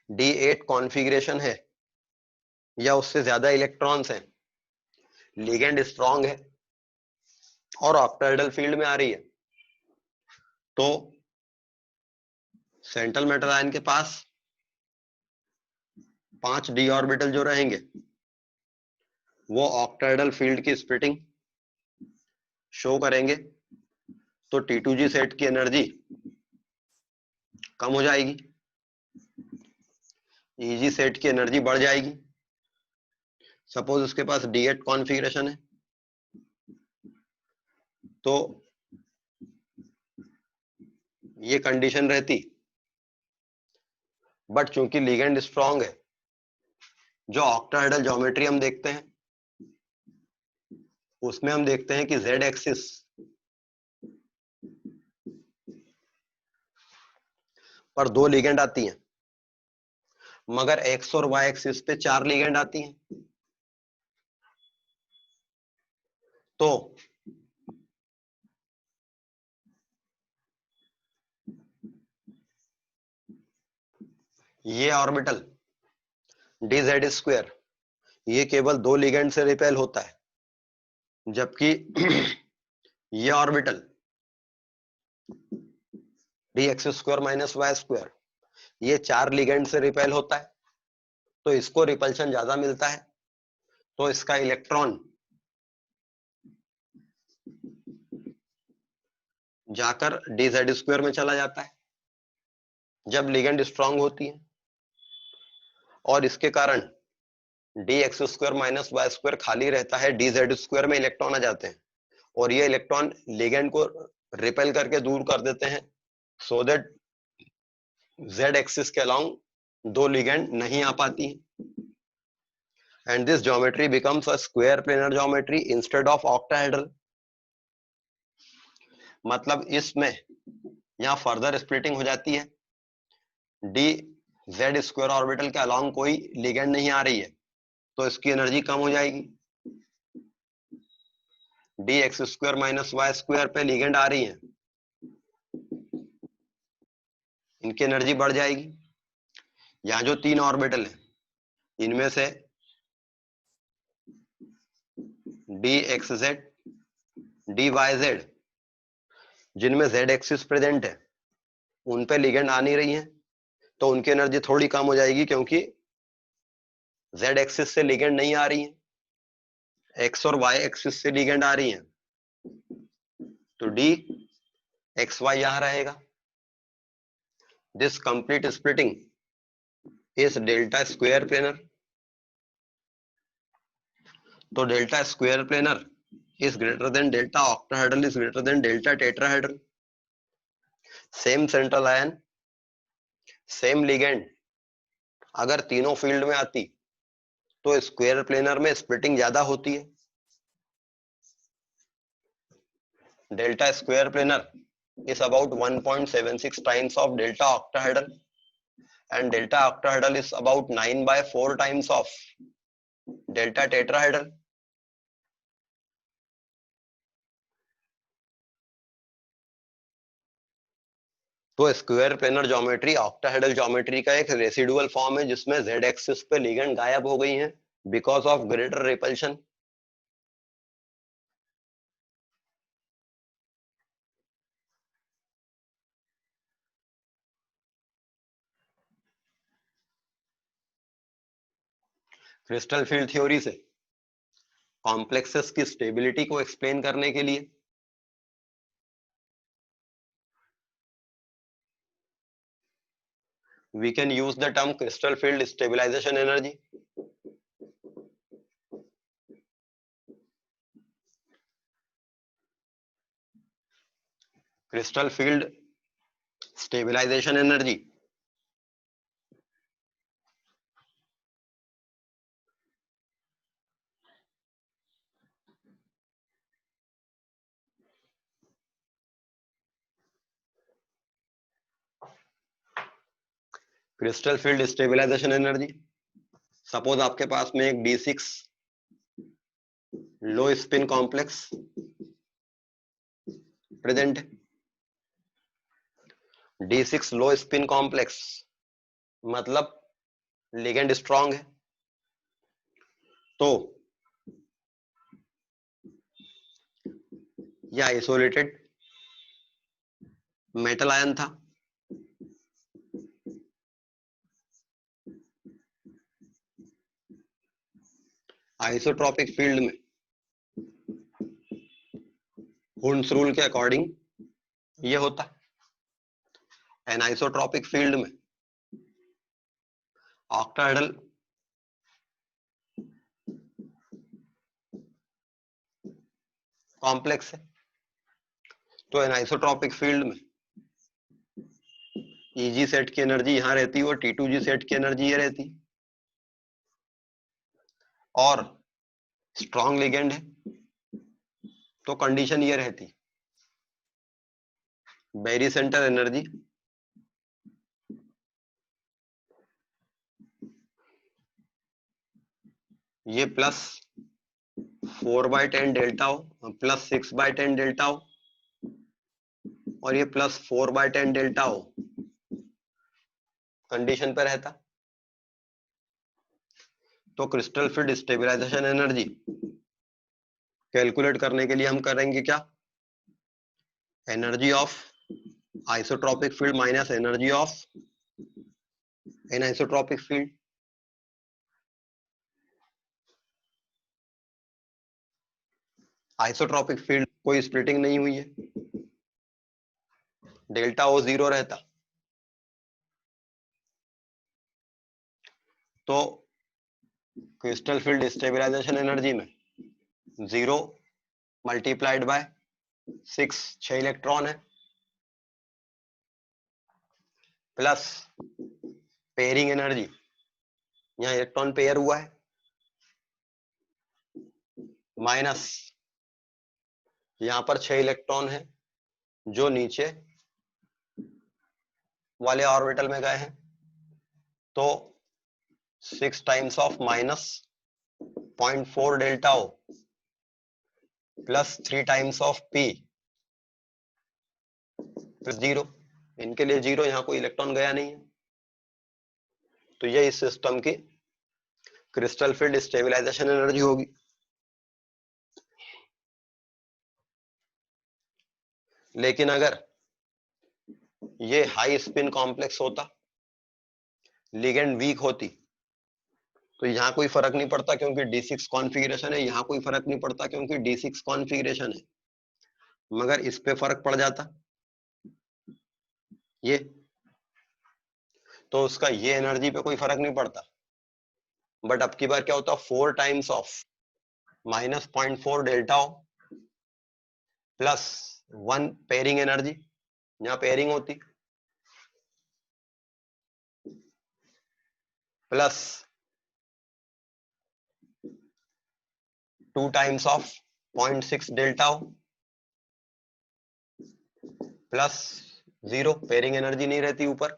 S1: D8 कॉन्फ़िगरेशन है या उससे ज्यादा इलेक्ट्रॉन्स हैं, लिगेंड स्ट्रॉन्ग है और ऑक्टाहेड्रल फील्ड में आ रही है, तो सेंट्रल मेटल आयन के पास 5 डी ऑर्बिटल जो रहेंगे वो ऑक्टाहेड्रल फील्ड की स्प्लिटिंग शो करेंगे। तो T2G सेट की एनर्जी कम हो जाएगी, EG सेट की एनर्जी बढ़ जाएगी। सपोज उसके पास D8 कॉन्फ़िगरेशन है, तो ये कंडीशन रहती बट चूंकि लिगेंड स्ट्रांग है, जो ऑक्टाहेड्रल ज्योमेट्री हम देखते हैं उसमें हम देखते हैं कि जेड एक्सिस पर 2 लिगेंड आती हैं, मगर एक्स और वाई एक्सिस पे 4 लिगेंड आती हैं। तो ये ऑर्बिटल डी जेड स्क्वायर ये केवल 2 लिगेंड से रिपेल होता है, जबकि ये orbital D X square minus Y square ये 4 लिगेंड से रिपेल होता है। तो इसको रिपल्शन ज्यादा मिलता है, तो इसका इलेक्ट्रॉन जाकर डी जेड स्क्वायर में चला जाता है जब लिगेंड स्ट्रांग होती है, और इसके कारण D X square minus Y square खाली रहता है, डी जेड स्क्वायर में इलेक्ट्रॉन आ जाते हैं और ये इलेक्ट्रॉन लिगेंड को रिपेल करके दूर कर देते हैं, सो दैट जेड एक्सिस के अलोंग 2 लिगेंड नहीं आ पाती and this geometry becomes a square planar geometry instead of octahedral. मतलब इसमें यहाँ फर्दर स्प्लिटिंग हो जाती है, डी जेड स्क्वायर ऑर्बिटल के अलोंग कोई लिगेंड नहीं आ रही है तो इसकी एनर्जी कम हो जाएगी, D X square minus Y square पे लिगेंड आ रही है, इनकी एनर्जी बढ़ जाएगी। यहाँ जो 3 ऑर्बिटल है इनमें से D X Z D Y Z जिनमें जेड एक्सिस प्रेजेंट है उन पे लिगेंड आ नहीं रही है, तो उनकी एनर्जी थोड़ी कम हो जाएगी क्योंकि जेड एक्सिस से लिगेंड नहीं आ रही है, एक्स और वाई एक्सिस से लिगेंड आ रही है, तो डी एक्स वाई यहां रहेगा। This complete splitting is delta square planar. तो delta square planar is greater than delta octahedral is greater than delta tetrahedral. Same central ion same ligand अगर तीनों फील्ड में आती तो स्क्वायर प्लेनर में splitting ज्यादा होती है। Delta square planar is about 1.76 times of delta octahedral and delta octahedral is about 9/4 times of delta tetrahedral. तो square planar geometry octahedral geometry का एक रेसिडुअल फॉर्म है जिसमें जेड एक्सिस पे लिगेंड गायब हो गई हैं because of greater repulsion. Crystal field theory से कॉम्प्लेक्सेस की स्टेबिलिटी को एक्सप्लेन करने के लिए we can use the term crystal field stabilization energy. Crystal field stabilization energy crystal field stabilisation energy, suppose आपके पास में एक D6 लो स्पिन कॉम्प्लेक्स प्रेजेंट है। D6 लो स्पिन कॉम्प्लेक्स मतलब लिगेंड स्ट्रांग है, तो यह आइसोलेटेड मेटल आयन था। आइसोट्रॉपिक फील्ड में हुंड्स रूल के अकॉर्डिंग ये होता है। एनाइसोट्रॉपिक फील्ड में ऑक्टाहेड्रल कॉम्प्लेक्स है, तो एनाइसोट्रॉपिक फील्ड में Eg सेट की एनर्जी यहाँ रहती है और T2G सेट की एनर्जी ये रहती, और स्ट्रॉन्ग लिगेंड है तो कंडीशन ये रहती, बैरी सेंटर एनर्जी ये प्लस 4/10 डेल्टा हो, प्लस 6/10 डेल्टा हो, और ये प्लस 4/10 डेल्टा हो, कंडीशन पे रहता। तो crystal field stabilization energy calculate करने के लिए हम करेंगे क्या, energy of isotropic field minus energy of an isotropic field. Isotropic field कोई स्प्लिटिंग नहीं हुई है, डेल्टा ओ 0 रहता, तो क्रिस्टल फील्ड स्टेबलाइजेशन एनर्जी में 0 मल्टीप्लाइड बाय 6 इलेक्ट्रॉन है, प्लस पेयरिंग एनर्जी, यहाँ इलेक्ट्रॉन पेयर हुआ है, माइनस यहाँ पर 6 इलेक्ट्रॉन है जो नीचे वाले ऑर्बिटल में गए हैं, तो 6 times of minus 0.4 delta O plus 3 times of P plus 0, इनके लिए 0, यहाँ कोई इलेक्ट्रॉन गया नहीं है, तो ये इस सिस्टम की क्रिस्टल फील्ड स्टेबलाइजेशन एनर्जी होगी। लेकिन अगर ये हाई स्पिन कॉम्प्लेक्स होता, लिगेंड वीक होती, तो यहाँ कोई फर्क नहीं पड़ता क्योंकि D6 कॉन्फ़िगरेशन है, यहाँ कोई फर्क नहीं पड़ता क्योंकि D6 कॉन्फ़िगरेशन है, मगर इस पे फर्क पड़ जाता ये, तो उसका ये एनर्जी पे कोई फर्क नहीं पड़ता। बट अब की बार क्या होता, 4 times of minus 0.4 delta O plus 1 pairing energy, यहाँ पेयरिंग होती, plus 2 times of 0.6 delta O plus 0, pairing energy नहीं रहती ऊपर,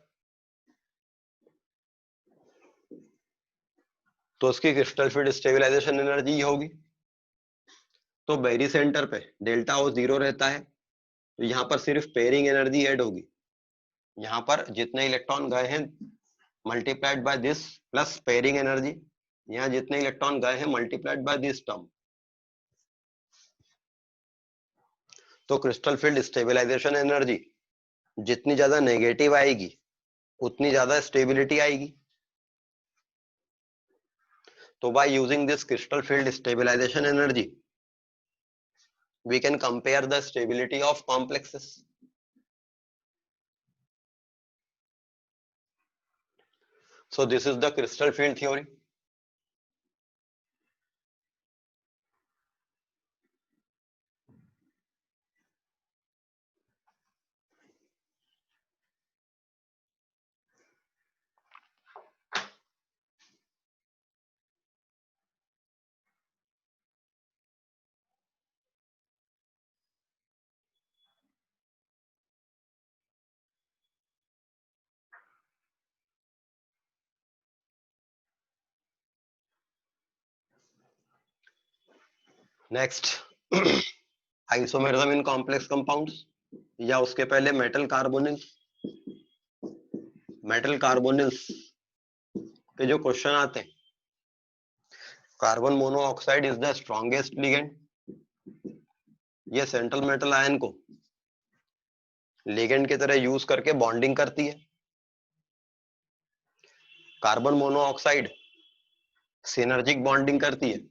S1: तो उसकी क्रिस्टल फील्ड स्टेबलाइजेशन एनर्जी होगी। तो बैरी सेंटर पे डेल्टा ओ 0 रहता है, तो यहाँ पर सिर्फ पेयरिंग एनर्जी ऐड होगी, यहाँ पर जितने इलेक्ट्रॉन गए हैं multiplied by this plus pairing energy, यहाँ जितने इलेक्ट्रॉन गए हैं मल्टीप्लाइड बाय दिस टर्म, तो क्रिस्टल फील्ड स्टेबलाइजेशन एनर्जी जितनी ज्यादा नेगेटिव आएगी उतनी ज्यादा स्टेबिलिटी आएगी। तो by using this crystal field stabilization energy we can compare the stability of complexes. So this is the crystal field theory. Next isomerism in complex compounds, या उसके पहले मेटल कार्बोनिल्स। मेटल कार्बोनिल्स के जो question आते हैं, carbon monoxide is the strongest ligand, ये central metal ion को ligand की तरह यूज करके बॉन्डिंग करती है। कार्बन मोनोऑक्साइड सिनर्जिक बॉन्डिंग करती है,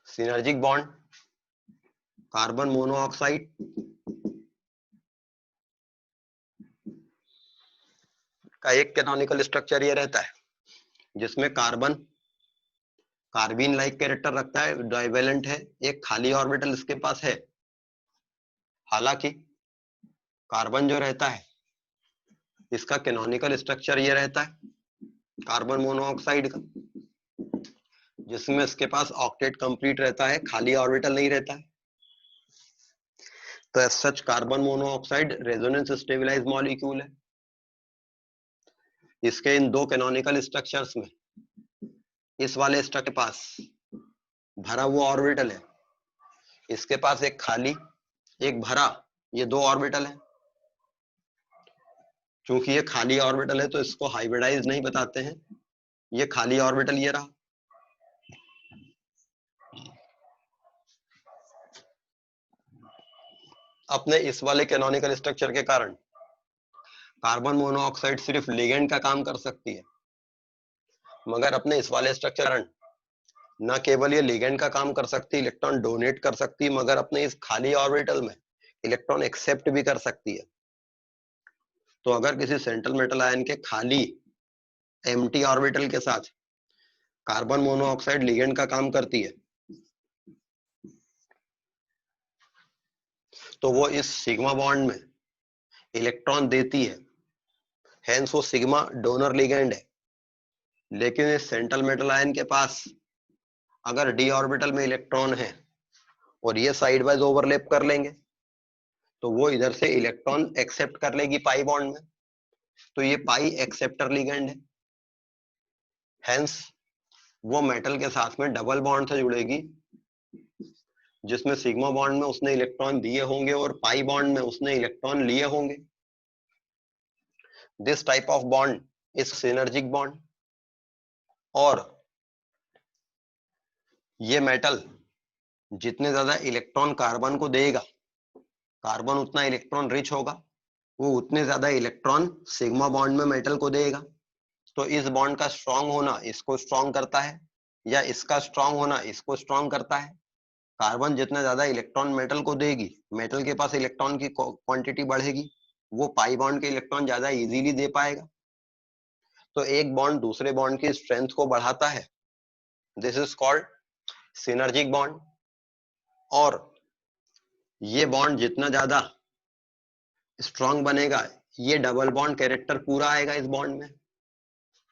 S1: सिनर्जिक बॉन्ड कार्बन मोनोऑक्साइड का एक कैनोनिकल स्ट्रक्चर ये रहता है जिसमें कार्बन कार्बीन लाइक कैरेक्टर रखता है, डाइवेलेंट है, एक खाली ऑर्बिटल इसके पास है। हालांकि कार्बन जो रहता है इसका कैनोनिकल स्ट्रक्चर ये रहता है कार्बन मोनोऑक्साइड का, जिसमें इसके पास ऑक्टेट कंप्लीट रहता है, खाली ऑर्बिटल नहीं रहता है। तो as such carbon monoxide resonance stabilized molecule है। इसके इन दो कैनोनिकल स्ट्रक्चर्स में इस वाले स्ट्रक्चर के पास भरा हुआ ऑर्बिटल है, इसके पास एक खाली एक भरा, ये दो ऑर्बिटल है। क्योंकि ये खाली ऑर्बिटल है तो इसको हाइब्रिडाइज नहीं बताते हैं, ये खाली ऑर्बिटल ये रहा। अपने इस वाले कैनोनिकल स्ट्रक्चर के कारण कार्बन मोनोऑक्साइड सिर्फ लिगेंड का काम कर सकती है, मगर अपने इस वाले स्ट्रक्चर न केवल ये लिगेंड का काम कर सकती है, इलेक्ट्रॉन डोनेट कर सकती है, मगर अपने इस खाली ऑर्बिटल में इलेक्ट्रॉन एक्सेप्ट भी कर सकती है। तो अगर किसी सेंट्रल मेटल आयन के खाली एम्प्टी ऑर्बिटल के साथ कार्बन मोनोऑक्साइड लिगेंड का काम करती है, तो वो इस सिग्मा बॉन्ड में इलेक्ट्रॉन देती है, हेंस वो सिग्मा डोनर लिगेंड है। लेकिन इस सेंट्रल मेटल आयन के पास अगर डी ऑर्बिटल में इलेक्ट्रॉन है और ये साइड वाइज ओवरलैप कर लेंगे तो वो इधर से इलेक्ट्रॉन एक्सेप्ट कर लेगी पाई बॉन्ड में, तो ये पाई एक्सेप्टर लिगेंड है। हेंस वो मेटल के साथ में डबल बॉन्ड से जुड़ेगी, जिसमें सिग्मा बॉन्ड में उसने इलेक्ट्रॉन दिए होंगे और पाई बॉन्ड में उसने इलेक्ट्रॉन लिए होंगे। This type of bond is synergic bond. और ये मेटल जितने ज्यादा इलेक्ट्रॉन कार्बन को देगा, कार्बन उतना इलेक्ट्रॉन रिच होगा, वो उतने ज्यादा इलेक्ट्रॉन सिग्मा बॉन्ड में मेटल को देगा। तो इस बॉन्ड का स्ट्रांग होना इसको स्ट्रांग करता है, या इसका स्ट्रांग होना इसको स्ट्रांग करता है। कार्बन जितना ज्यादा इलेक्ट्रॉन मेटल को देगी, मेटल के पास इलेक्ट्रॉन की क्वांटिटी बढ़ेगी, वो पाई बॉन्ड के इलेक्ट्रॉन ज्यादा इजीली दे पाएगा। तो एक बॉन्ड दूसरे बॉन्ड की स्ट्रेंथ को बढ़ाता है, this is called synergic bond. और ये बॉन्ड जितना ज्यादा स्ट्रांग बनेगा, ये डबल बॉन्ड कैरेक्टर पूरा आएगा इस बॉन्ड में।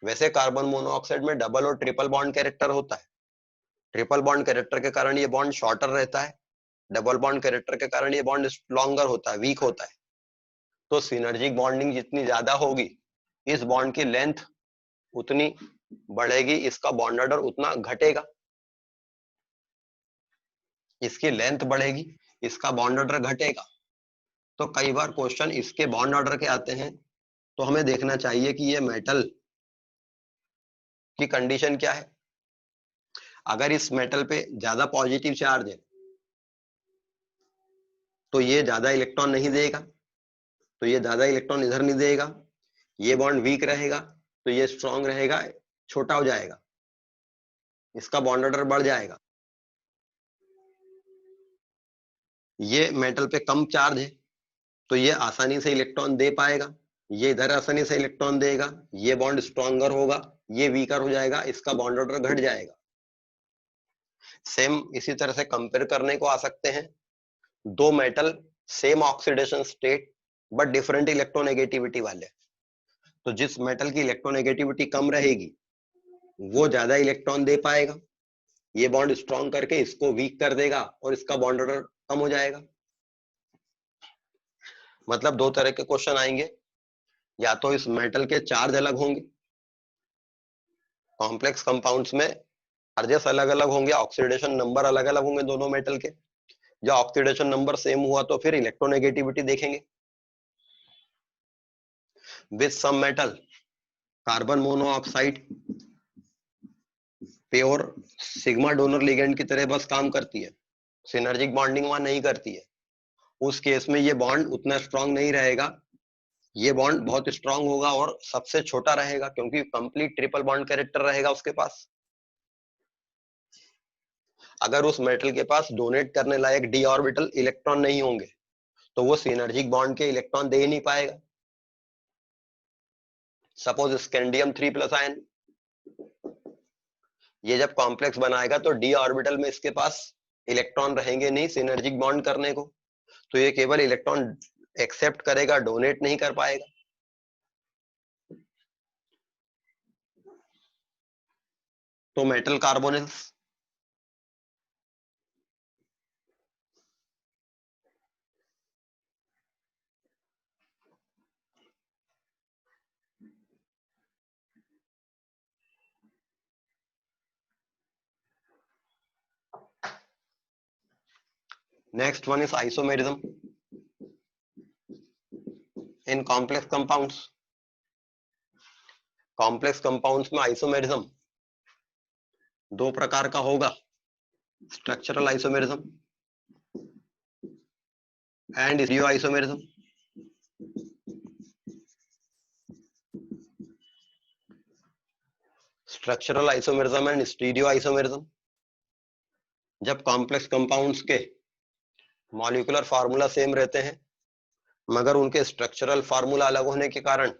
S1: वैसे कार्बन मोनोऑक्साइड में डबल और ट्रिपल बॉन्ड कैरेक्टर होता है। ट्रिपल बॉन्ड कैरेक्टर के कारण ये बॉन्ड शॉर्टर रहता है, डबल बॉन्ड कैरेक्टर के कारण ये बॉन्ड लॉन्गर होता है, वीक होता है। तो सिनर्जिक बॉन्डिंग जितनी ज्यादा होगी, इस बॉन्ड की लेंथ उतनी बढ़ेगी, इसका बॉन्ड ऑर्डर उतना घटेगा। इसकी लेंथ बढ़ेगी, इसका बॉन्ड ऑर्डर घटेगा। तो कई बार क्वेश्चन इसके बॉन्ड ऑर्डर के आते हैं, तो हमें देखना चाहिए कि ये मेटल की कंडीशन क्या है। अगर इस मेटल पे ज्यादा पॉजिटिव चार्ज है तो ये ज्यादा इलेक्ट्रॉन नहीं देगा, तो ये ज्यादा इलेक्ट्रॉन इधर नहीं देगा। ये बॉन्ड वीक रहेगा तो ये स्ट्रांग रहेगा, छोटा हो जाएगा, इसका बॉन्ड ऑर्डर बढ़ जाएगा। ये मेटल पे कम चार्ज है तो ये आसानी से इलेक्ट्रॉन दे पाएगा, ये इधर आसानी से इलेक्ट्रॉन देगा, ये बॉन्ड स्ट्रॉन्गर होगा, ये वीकर हो जाएगा, इसका बॉन्ड ऑर्डर घट जाएगा। सेम इसी तरह से कंपेयर करने को आ सकते हैं दो metal same oxidation state but different electronegativity वाले। तो जिस मेटल की इलेक्ट्रोनेगेटिविटी कम रहेगी वो ज्यादा इलेक्ट्रॉन दे पाएगा, ये बॉन्ड स्ट्रॉन्ग करके इसको वीक कर देगा और इसका बॉन्ड ऑर्डर कम हो जाएगा। मतलब दो तरह के क्वेश्चन आएंगे, या तो इस मेटल के चार्ज अलग होंगे, कॉम्प्लेक्स कंपाउंड्स में चार्जेस अलग अलग होंगे, ऑक्सीडेशन नंबर अलग अलग होंगे दोनों मेटल के, या ऑक्सीडेशन नंबर सेम हुआ तो फिर इलेक्ट्रोनेगेटिविटी देखेंगे। With some metal carbon monoxide pure sigma donor ligand की तरह बस काम करती है, सिनर्जिक बॉन्डिंग वहां नहीं करती है। उस केस में ये बॉन्ड उतना स्ट्रांग नहीं रहेगा, ये बॉन्ड बहुत स्ट्रांग होगा और सबसे छोटा रहेगा, क्योंकि कंप्लीट ट्रिपल बॉन्ड कैरेक्टर रहेगा उसके पास। अगर उस मेटल के पास डोनेट करने लायक डी ऑर्बिटल इलेक्ट्रॉन नहीं होंगे तो वो सिनर्जिक बॉन्ड के इलेक्ट्रॉन दे ही नहीं पाएगा। सपोज स्कैंडियम 3+ आयन, ये जब कॉम्प्लेक्स बनाएगा तो डी ऑर्बिटल में इसके पास इलेक्ट्रॉन रहेंगे नहीं सिनर्जिक बॉन्ड करने को, तो ये केवल इलेक्ट्रॉन एक्सेप्ट करेगा, डोनेट नहीं कर पाएगा। तो metal carbonyls, next one is isomerism in complex compounds. Complex compounds में आइसोमेरिज्म दो प्रकार का होगा, structural isomerism and stereo isomerism. Structural isomerism and stereo isomerism, जब कॉम्प्लेक्स कंपाउंड्स के मॉलिक्यूलर फार्मूला सेम रहते हैं मगर उनके स्ट्रक्चरल फार्मूला अलग होने के कारण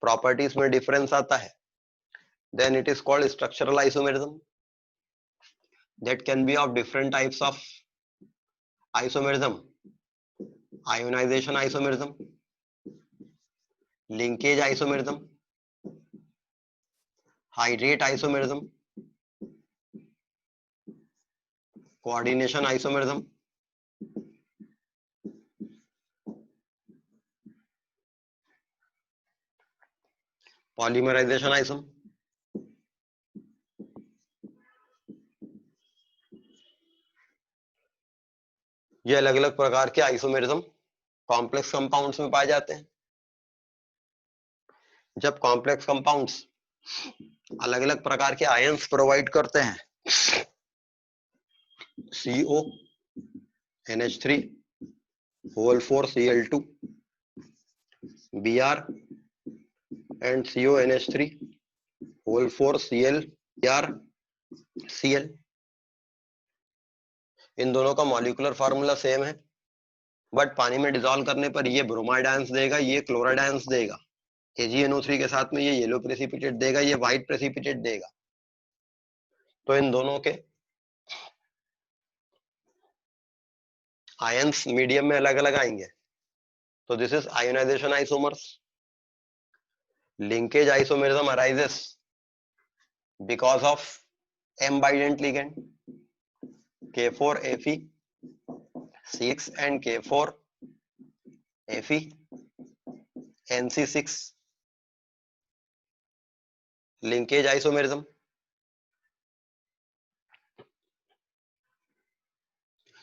S1: प्रॉपर्टीज में डिफरेंस आता है, then it is called structural isomerism that can be of different types of isomerism: ionization isomerism, linkage isomerism, hydrate isomerism, coordination isomerism, polymerization isomerism। ये अलग अलग प्रकार के आइसोमेरिज्म कॉम्प्लेक्स कंपाउंड्स में पाए जाते हैं। जब कॉम्प्लेक्स कंपाउंड्स अलग अलग प्रकार के आयंस प्रोवाइड करते हैं, CO NH3 whole 4 Cl2 Br and CO NH3 whole 4 Cl Br Cl, इन दोनों का मॉलिक्यूलर फार्मूला सेम है बट पानी में डिसॉल्व करने पर ये ब्रोमाइड आयंस देगा, ये क्लोराइड आयंस देगा। AgNO3 के साथ में ये येलो प्रेसिपिटेट देगा, ये व्हाइट प्रेसिपिटेट देगा। तो इन दोनों के आयंस मीडियम में अलग अलग आएंगे। तो this is ionization isomers. Linkage isomerism arises because of M bident ligand K4Fe C6 and K4Fe NC6 linkage isomerism.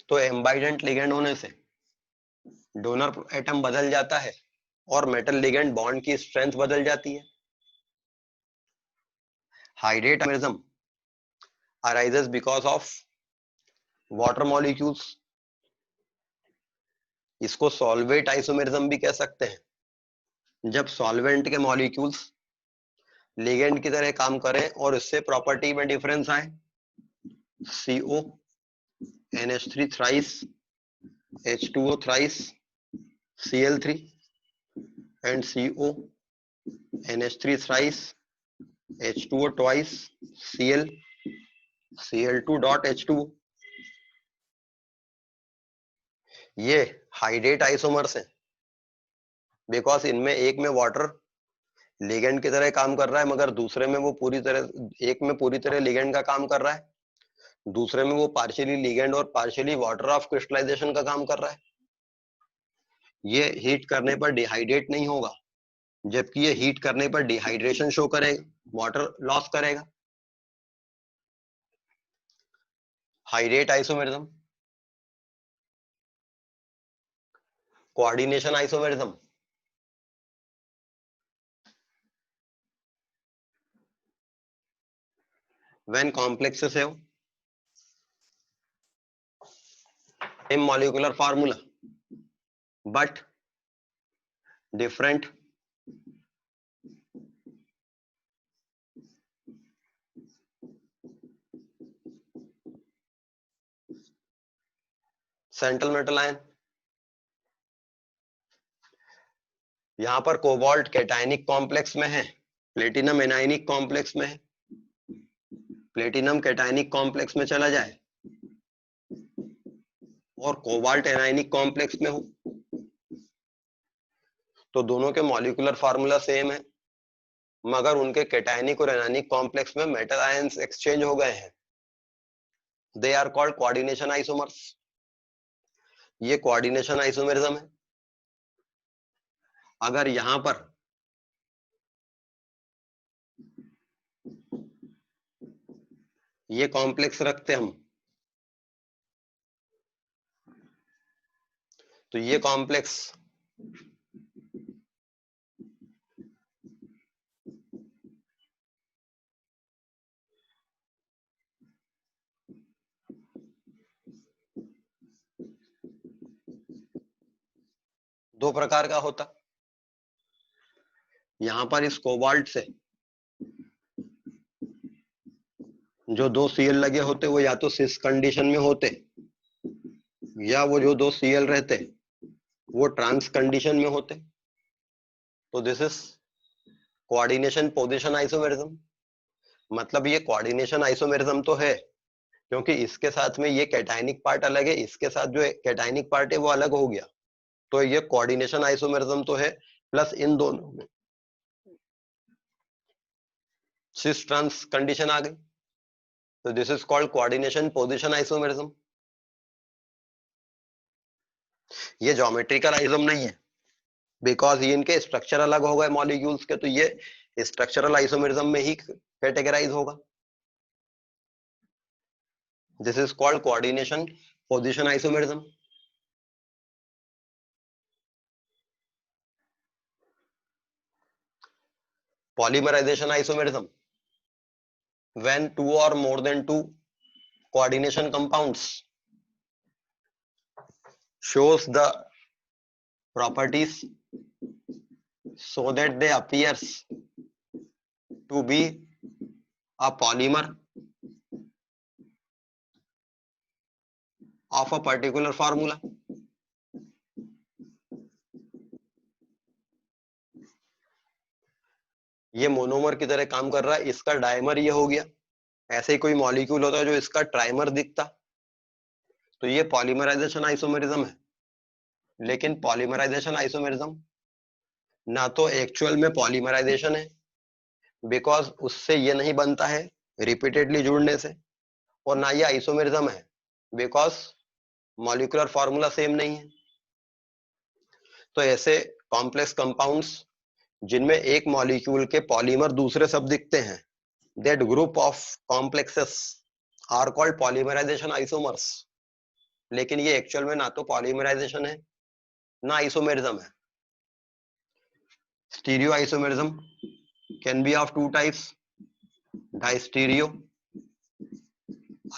S1: तो M bident ligand होने से डोनर एटम बदल जाता है और मेटल लिगेंड बॉन्ड की स्ट्रेंथ बदल जाती है। Hydrate isomerism arises because of water molecules, इसको सॉल्वेट आइसोमेरिज्म भी कह सकते हैं। जब सॉल्वेंट के मॉलिक्यूल्स लिगेंड की तरह काम करें और इससे प्रॉपर्टी में डिफरेंस आए, CO NH3 thrice H2O thrice Cl3 and CO NH3 thrice H2O twice Cl2 dot H2O, ये हाइड्रेट आइसोमर्स हैं बिकॉज इनमें एक में वाटर लिगेंड की तरह काम कर रहा है मगर दूसरे में वो पूरी तरह, एक में पूरी तरह लिगेंड का काम कर रहा है, दूसरे में वो पार्शियली लिगेंड और पार्शियली वाटर ऑफ क्रिस्टलाइजेशन का काम कर रहा है। ये हीट करने पर डिहाइड्रेट नहीं होगा जबकि ये हीट करने पर डिहाइड्रेशन शो करेगा, वाटर लॉस करेगा। Hydrate isomerism. Coordination isomerism, when complexes have same molecular formula but different central metal ion. यहां पर कोबाल्ट कैटायनिक कॉम्प्लेक्स में है, प्लेटिनम एनायनिक कॉम्प्लेक्स में है। प्लेटिनम कैटायनिक कॉम्प्लेक्स में चला जाए और कोबाल्ट एनायनिक कॉम्प्लेक्स में हो तो दोनों के मॉलिक्यूलर फार्मूला सेम है, मगर उनके कैटायनिक और एनायनिक कॉम्प्लेक्स में मेटल आयंस एक्सचेंज हो गए हैं। They are called coordination isomers. ये कोऑर्डिनेशन आइसोमेरिज्म है। अगर यहां पर ये कॉम्प्लेक्स रखते हम तो ये कॉम्प्लेक्स दो प्रकार का होता। यहां पर इस कोबाल्ट से जो दो Cl लगे होते वो या तो सिस कंडीशन में होते या वो जो दो Cl रहते वो ट्रांस कंडीशन में होते। तो this is coordination position isomerism. मतलब ये कोऑर्डिनेशन आइसोमेरिज्म तो है क्योंकि इसके साथ में ये कैटायनिक पार्ट अलग है, इसके साथ जो कैटायनिक पार्ट है वो अलग हो गया, तो ये कोऑर्डिनेशन आइसोमेरिज्म तो है। प्लस इन दोनों में सिस ट्रांस कंडीशन आ गई, तो this is called coordination position isomerism. ये ज्योमेट्रिकल आइसोम नहीं है बिकॉज ये इनके स्ट्रक्चर अलग हो गए मॉलिक्यूल्स के, तो ये स्ट्रक्चरल आइसोमेरिज्म में ही कैटेगराइज होगा। This is called coordination position isomerism. Polymerization isomerism, when two or more than two coordination compounds shows the properties so that they appears to be a polymer of a particular formula. ये monomer की तरह काम कर रहा है, इसका dimer ये हो गया। ऐसे ही कोई मॉलिक्यूल होता है जो इसका ट्राइमर दिखता, तो ये पॉलीमराइजेशन आइसोमेरिज्म है। लेकिन पॉलीमराइजेशन आइसोमेरिज्म ना तो एक्चुअल में पॉलीमराइजेशन है बिकॉज उससे ये नहीं बनता है रिपीटेडली जुड़ने से, और ना ये आइसोमेरिज्म है बिकॉज मॉलिक्यूलर फॉर्मूला सेम नहीं है। तो ऐसे कॉम्प्लेक्स कंपाउंड्स जिनमें एक मॉलिक्यूल के पॉलीमर दूसरे सब दिखते हैं, that group of complexes are called polymerization isomers. लेकिन ये एक्चुअल में ना तो पॉलीमराइजेशन है ना आइसोमेरिज्म है। Stereo isomerism can be of two types, diastereo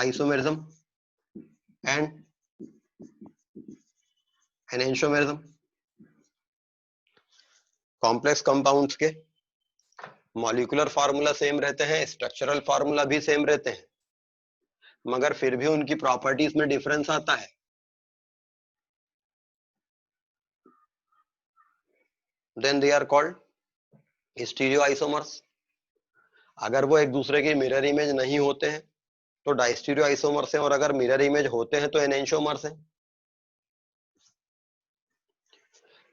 S1: isomerism and enantiomerism. Complex compounds के मॉलिक्यूलर फार्मूला सेम रहते हैं, स्ट्रक्चरल फार्मूला भी सेम रहते हैं, मगर फिर भी उनकी प्रॉपर्टीज में डिफरेंस आता है। Then they are called stereoisomers. अगर वो एक दूसरे की मिरर इमेज नहीं होते हैं तो डाइस्टीरियो आइसोमर्स हैं, और अगर मिरर इमेज होते हैं तो एनेंशियोमर्स हैं।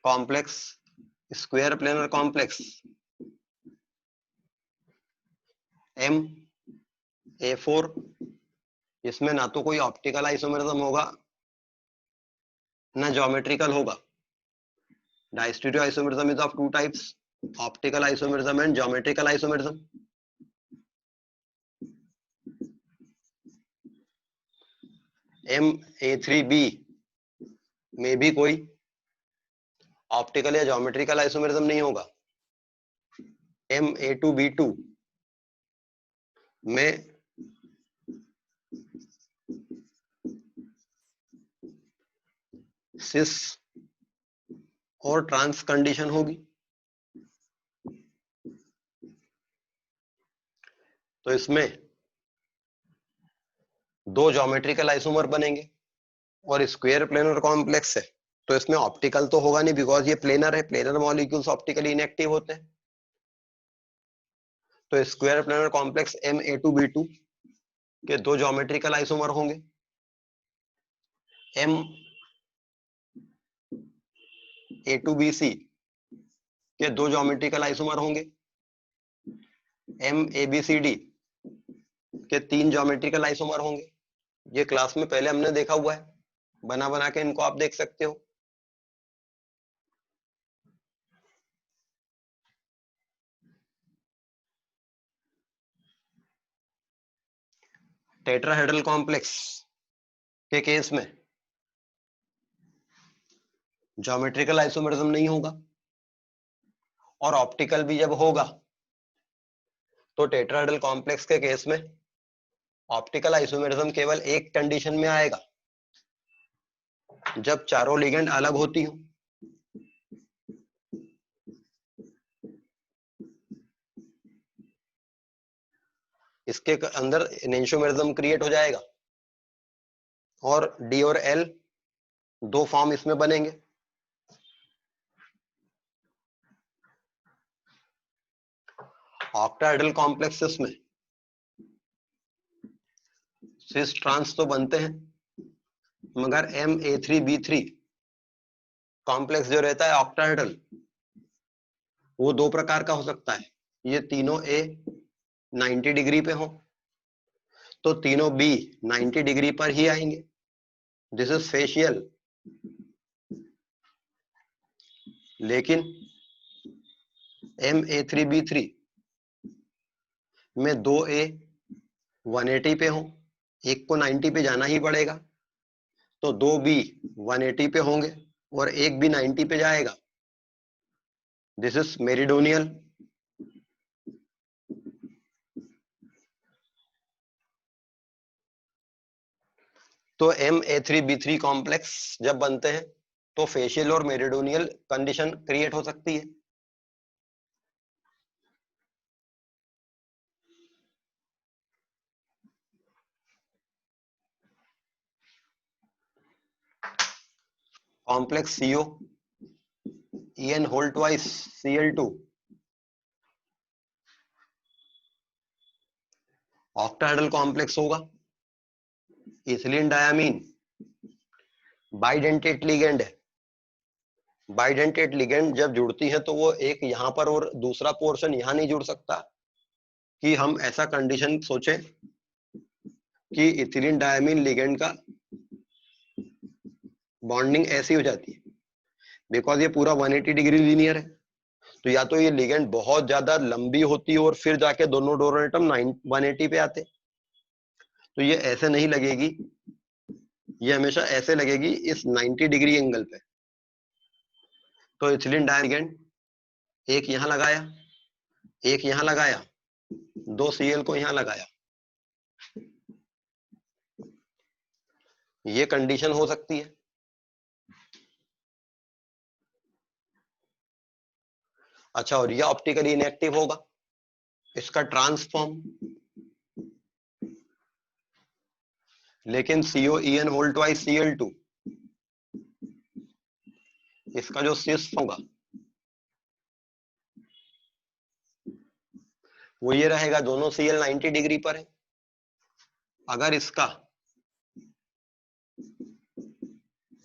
S1: Complex square planar complex MA4, इसमें ना तो कोई ऑप्टिकल आइसोमेरिज्म होगा ना ज्योमेट्रिकल होगा। Diastereo isomerism is of two types, optical isomerism and geometrical isomerism. MA3B में भी कोई ऑप्टिकल या ज्योमेट्रिकल आइसोमेरिज्म नहीं होगा। MA2B2 में सिस और ट्रांस कंडीशन होगी। तो इसमें दो ज्योमेट्रिकल आइसोमर बनेंगे और स्क्वायर प्लेनर कॉम्प्लेक्स है तो इसमें ऑप्टिकल तो होगा नहीं बिकॉज ये प्लेनर है, प्लेनर मॉलिक्यूल्स ऑप्टिकली इनएक्टिव होते हैं। तो स्क्वायर प्लेनर कॉम्प्लेक्स MA2B2 के दो ज्योमेट्रिकल आइसोमर होंगे, MA2BC के दो ज्योमेट्रिकल आइसोमर होंगे, MABCD के तीन ज्योमेट्रिकल आइसोमर होंगे। ये क्लास में पहले हमने देखा हुआ है, बना बना के इनको आप देख सकते हो। टेट्राहेड्रल कॉम्प्लेक्स के केस में ज्योमेट्रिकल आइसोमरिज्म नहीं होगा, और ऑप्टिकल भी जब होगा तो टेट्राहेड्रल कॉम्प्लेक्स के केस में ऑप्टिकल आइसोमरिज्म केवल एक कंडीशन में आएगा, जब चारों लिगेंड अलग होती हो। इसके अंदर एनेंशियोमेरिज्म क्रिएट हो जाएगा और डी और एल दो फॉर्म इसमें बनेंगे। ऑक्टाहेड्रल कॉम्प्लेक्सेस में सिस ट्रांस तो बनते हैं, मगर MA3B3 कॉम्प्लेक्स जो रहता है ऑक्टाहेड्रल, वो दो प्रकार का हो सकता है। ये तीनों A 90 डिग्री पे हो तो तीनों B 90 डिग्री पर ही आएंगे। This is facial. लेकिन MA3B3 में दो A 180 पे हो, एक को 90 पे जाना ही पड़ेगा, तो दो B 180 पे होंगे और एक भी 90 पे जाएगा। This is meridional. तो MA3B3 कॉम्प्लेक्स जब बनते हैं तो फेशियल और मेरिडोनियल कंडीशन क्रिएट हो सकती है। Complex CO EN whole twice Cl2 octahedral complex होगा। इथिलीन डायमीन बाइडेंटेट लिगेंड है। बाइडेंटेट लिगेंड जब जुड़ती है तो वो एक यहां पर और दूसरा पोर्शन यहां नहीं जुड़ सकता, कि हम ऐसा कंडीशन सोचें कि इथिलीन डायमीन लिगेंड का बॉन्डिंग ऐसी हो जाती है, बिकॉज ये पूरा 180 डिग्री लीनियर है, तो या तो ये लिगेंड बहुत ज्यादा लंबी होती है और फिर जाके दोनों डोनर एटम 180 पे आते, तो ये ऐसे नहीं लगेगी, ये हमेशा ऐसे लगेगी इस 90 डिग्री एंगल पे। तो इथिलीन डायमीन एक यहां लगाया, एक यहां लगाया, दो Cl को यहां लगाया, ये कंडीशन हो सकती है। अच्छा, और ये ऑप्टिकली इनएक्टिव होगा, इसका ट्रांसफॉर्म, लेकिन COEN होल ट्वाइस Cl2 इसका जो सिस होगा वो ये रहेगा, दोनों Cl 90 डिग्री पर है। अगर इसका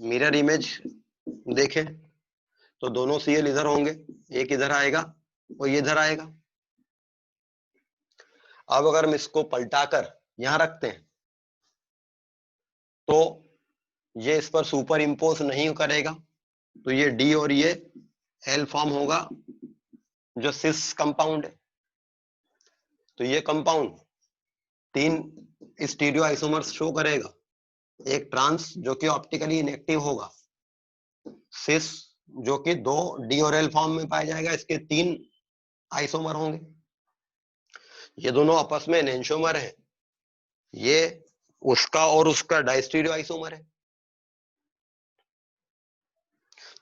S1: मिरर इमेज देखें तो दोनों Cl इधर होंगे, एक इधर आएगा और ये इधर आएगा। अब अगर हम इसको पलटाकर यहां रखते हैं तो ये इस पर सुपर इंपोज नहीं करेगा, तो ये D और ये L फॉर्म होगा जो सिस कंपाउंड है। तो ये कंपाउंड तीन स्टीरियो आइसोमर्स शो करेगा, एक ट्रांस जो कि ऑप्टिकली इनएक्टिव होगा, सिस जो कि दो D और L फॉर्म में पाया जाएगा, इसके तीन आइसोमर होंगे, ये दोनों आपस में एनेंशियोमर है, ये उसका और उसका डाइस्टीरियो आइसोमर है।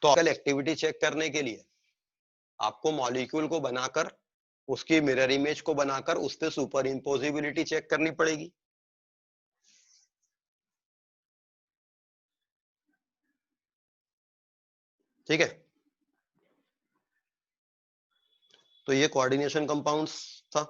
S1: तो ऑप्टिकल एक्टिविटी चेक करने के लिए आपको मॉलिक्यूल को बनाकर उसकी मिरर इमेज को बनाकर उस पर सुपर इम्पोजिबिलिटी चेक करनी पड़ेगी। ठीक है, तो ये कोऑर्डिनेशन कंपाउंड्स था।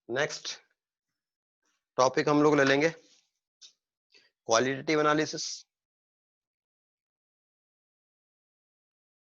S1: नेक्स्ट टॉपिक हम लोग ले लेंगे क्वालिटेटिव एनालिसिस।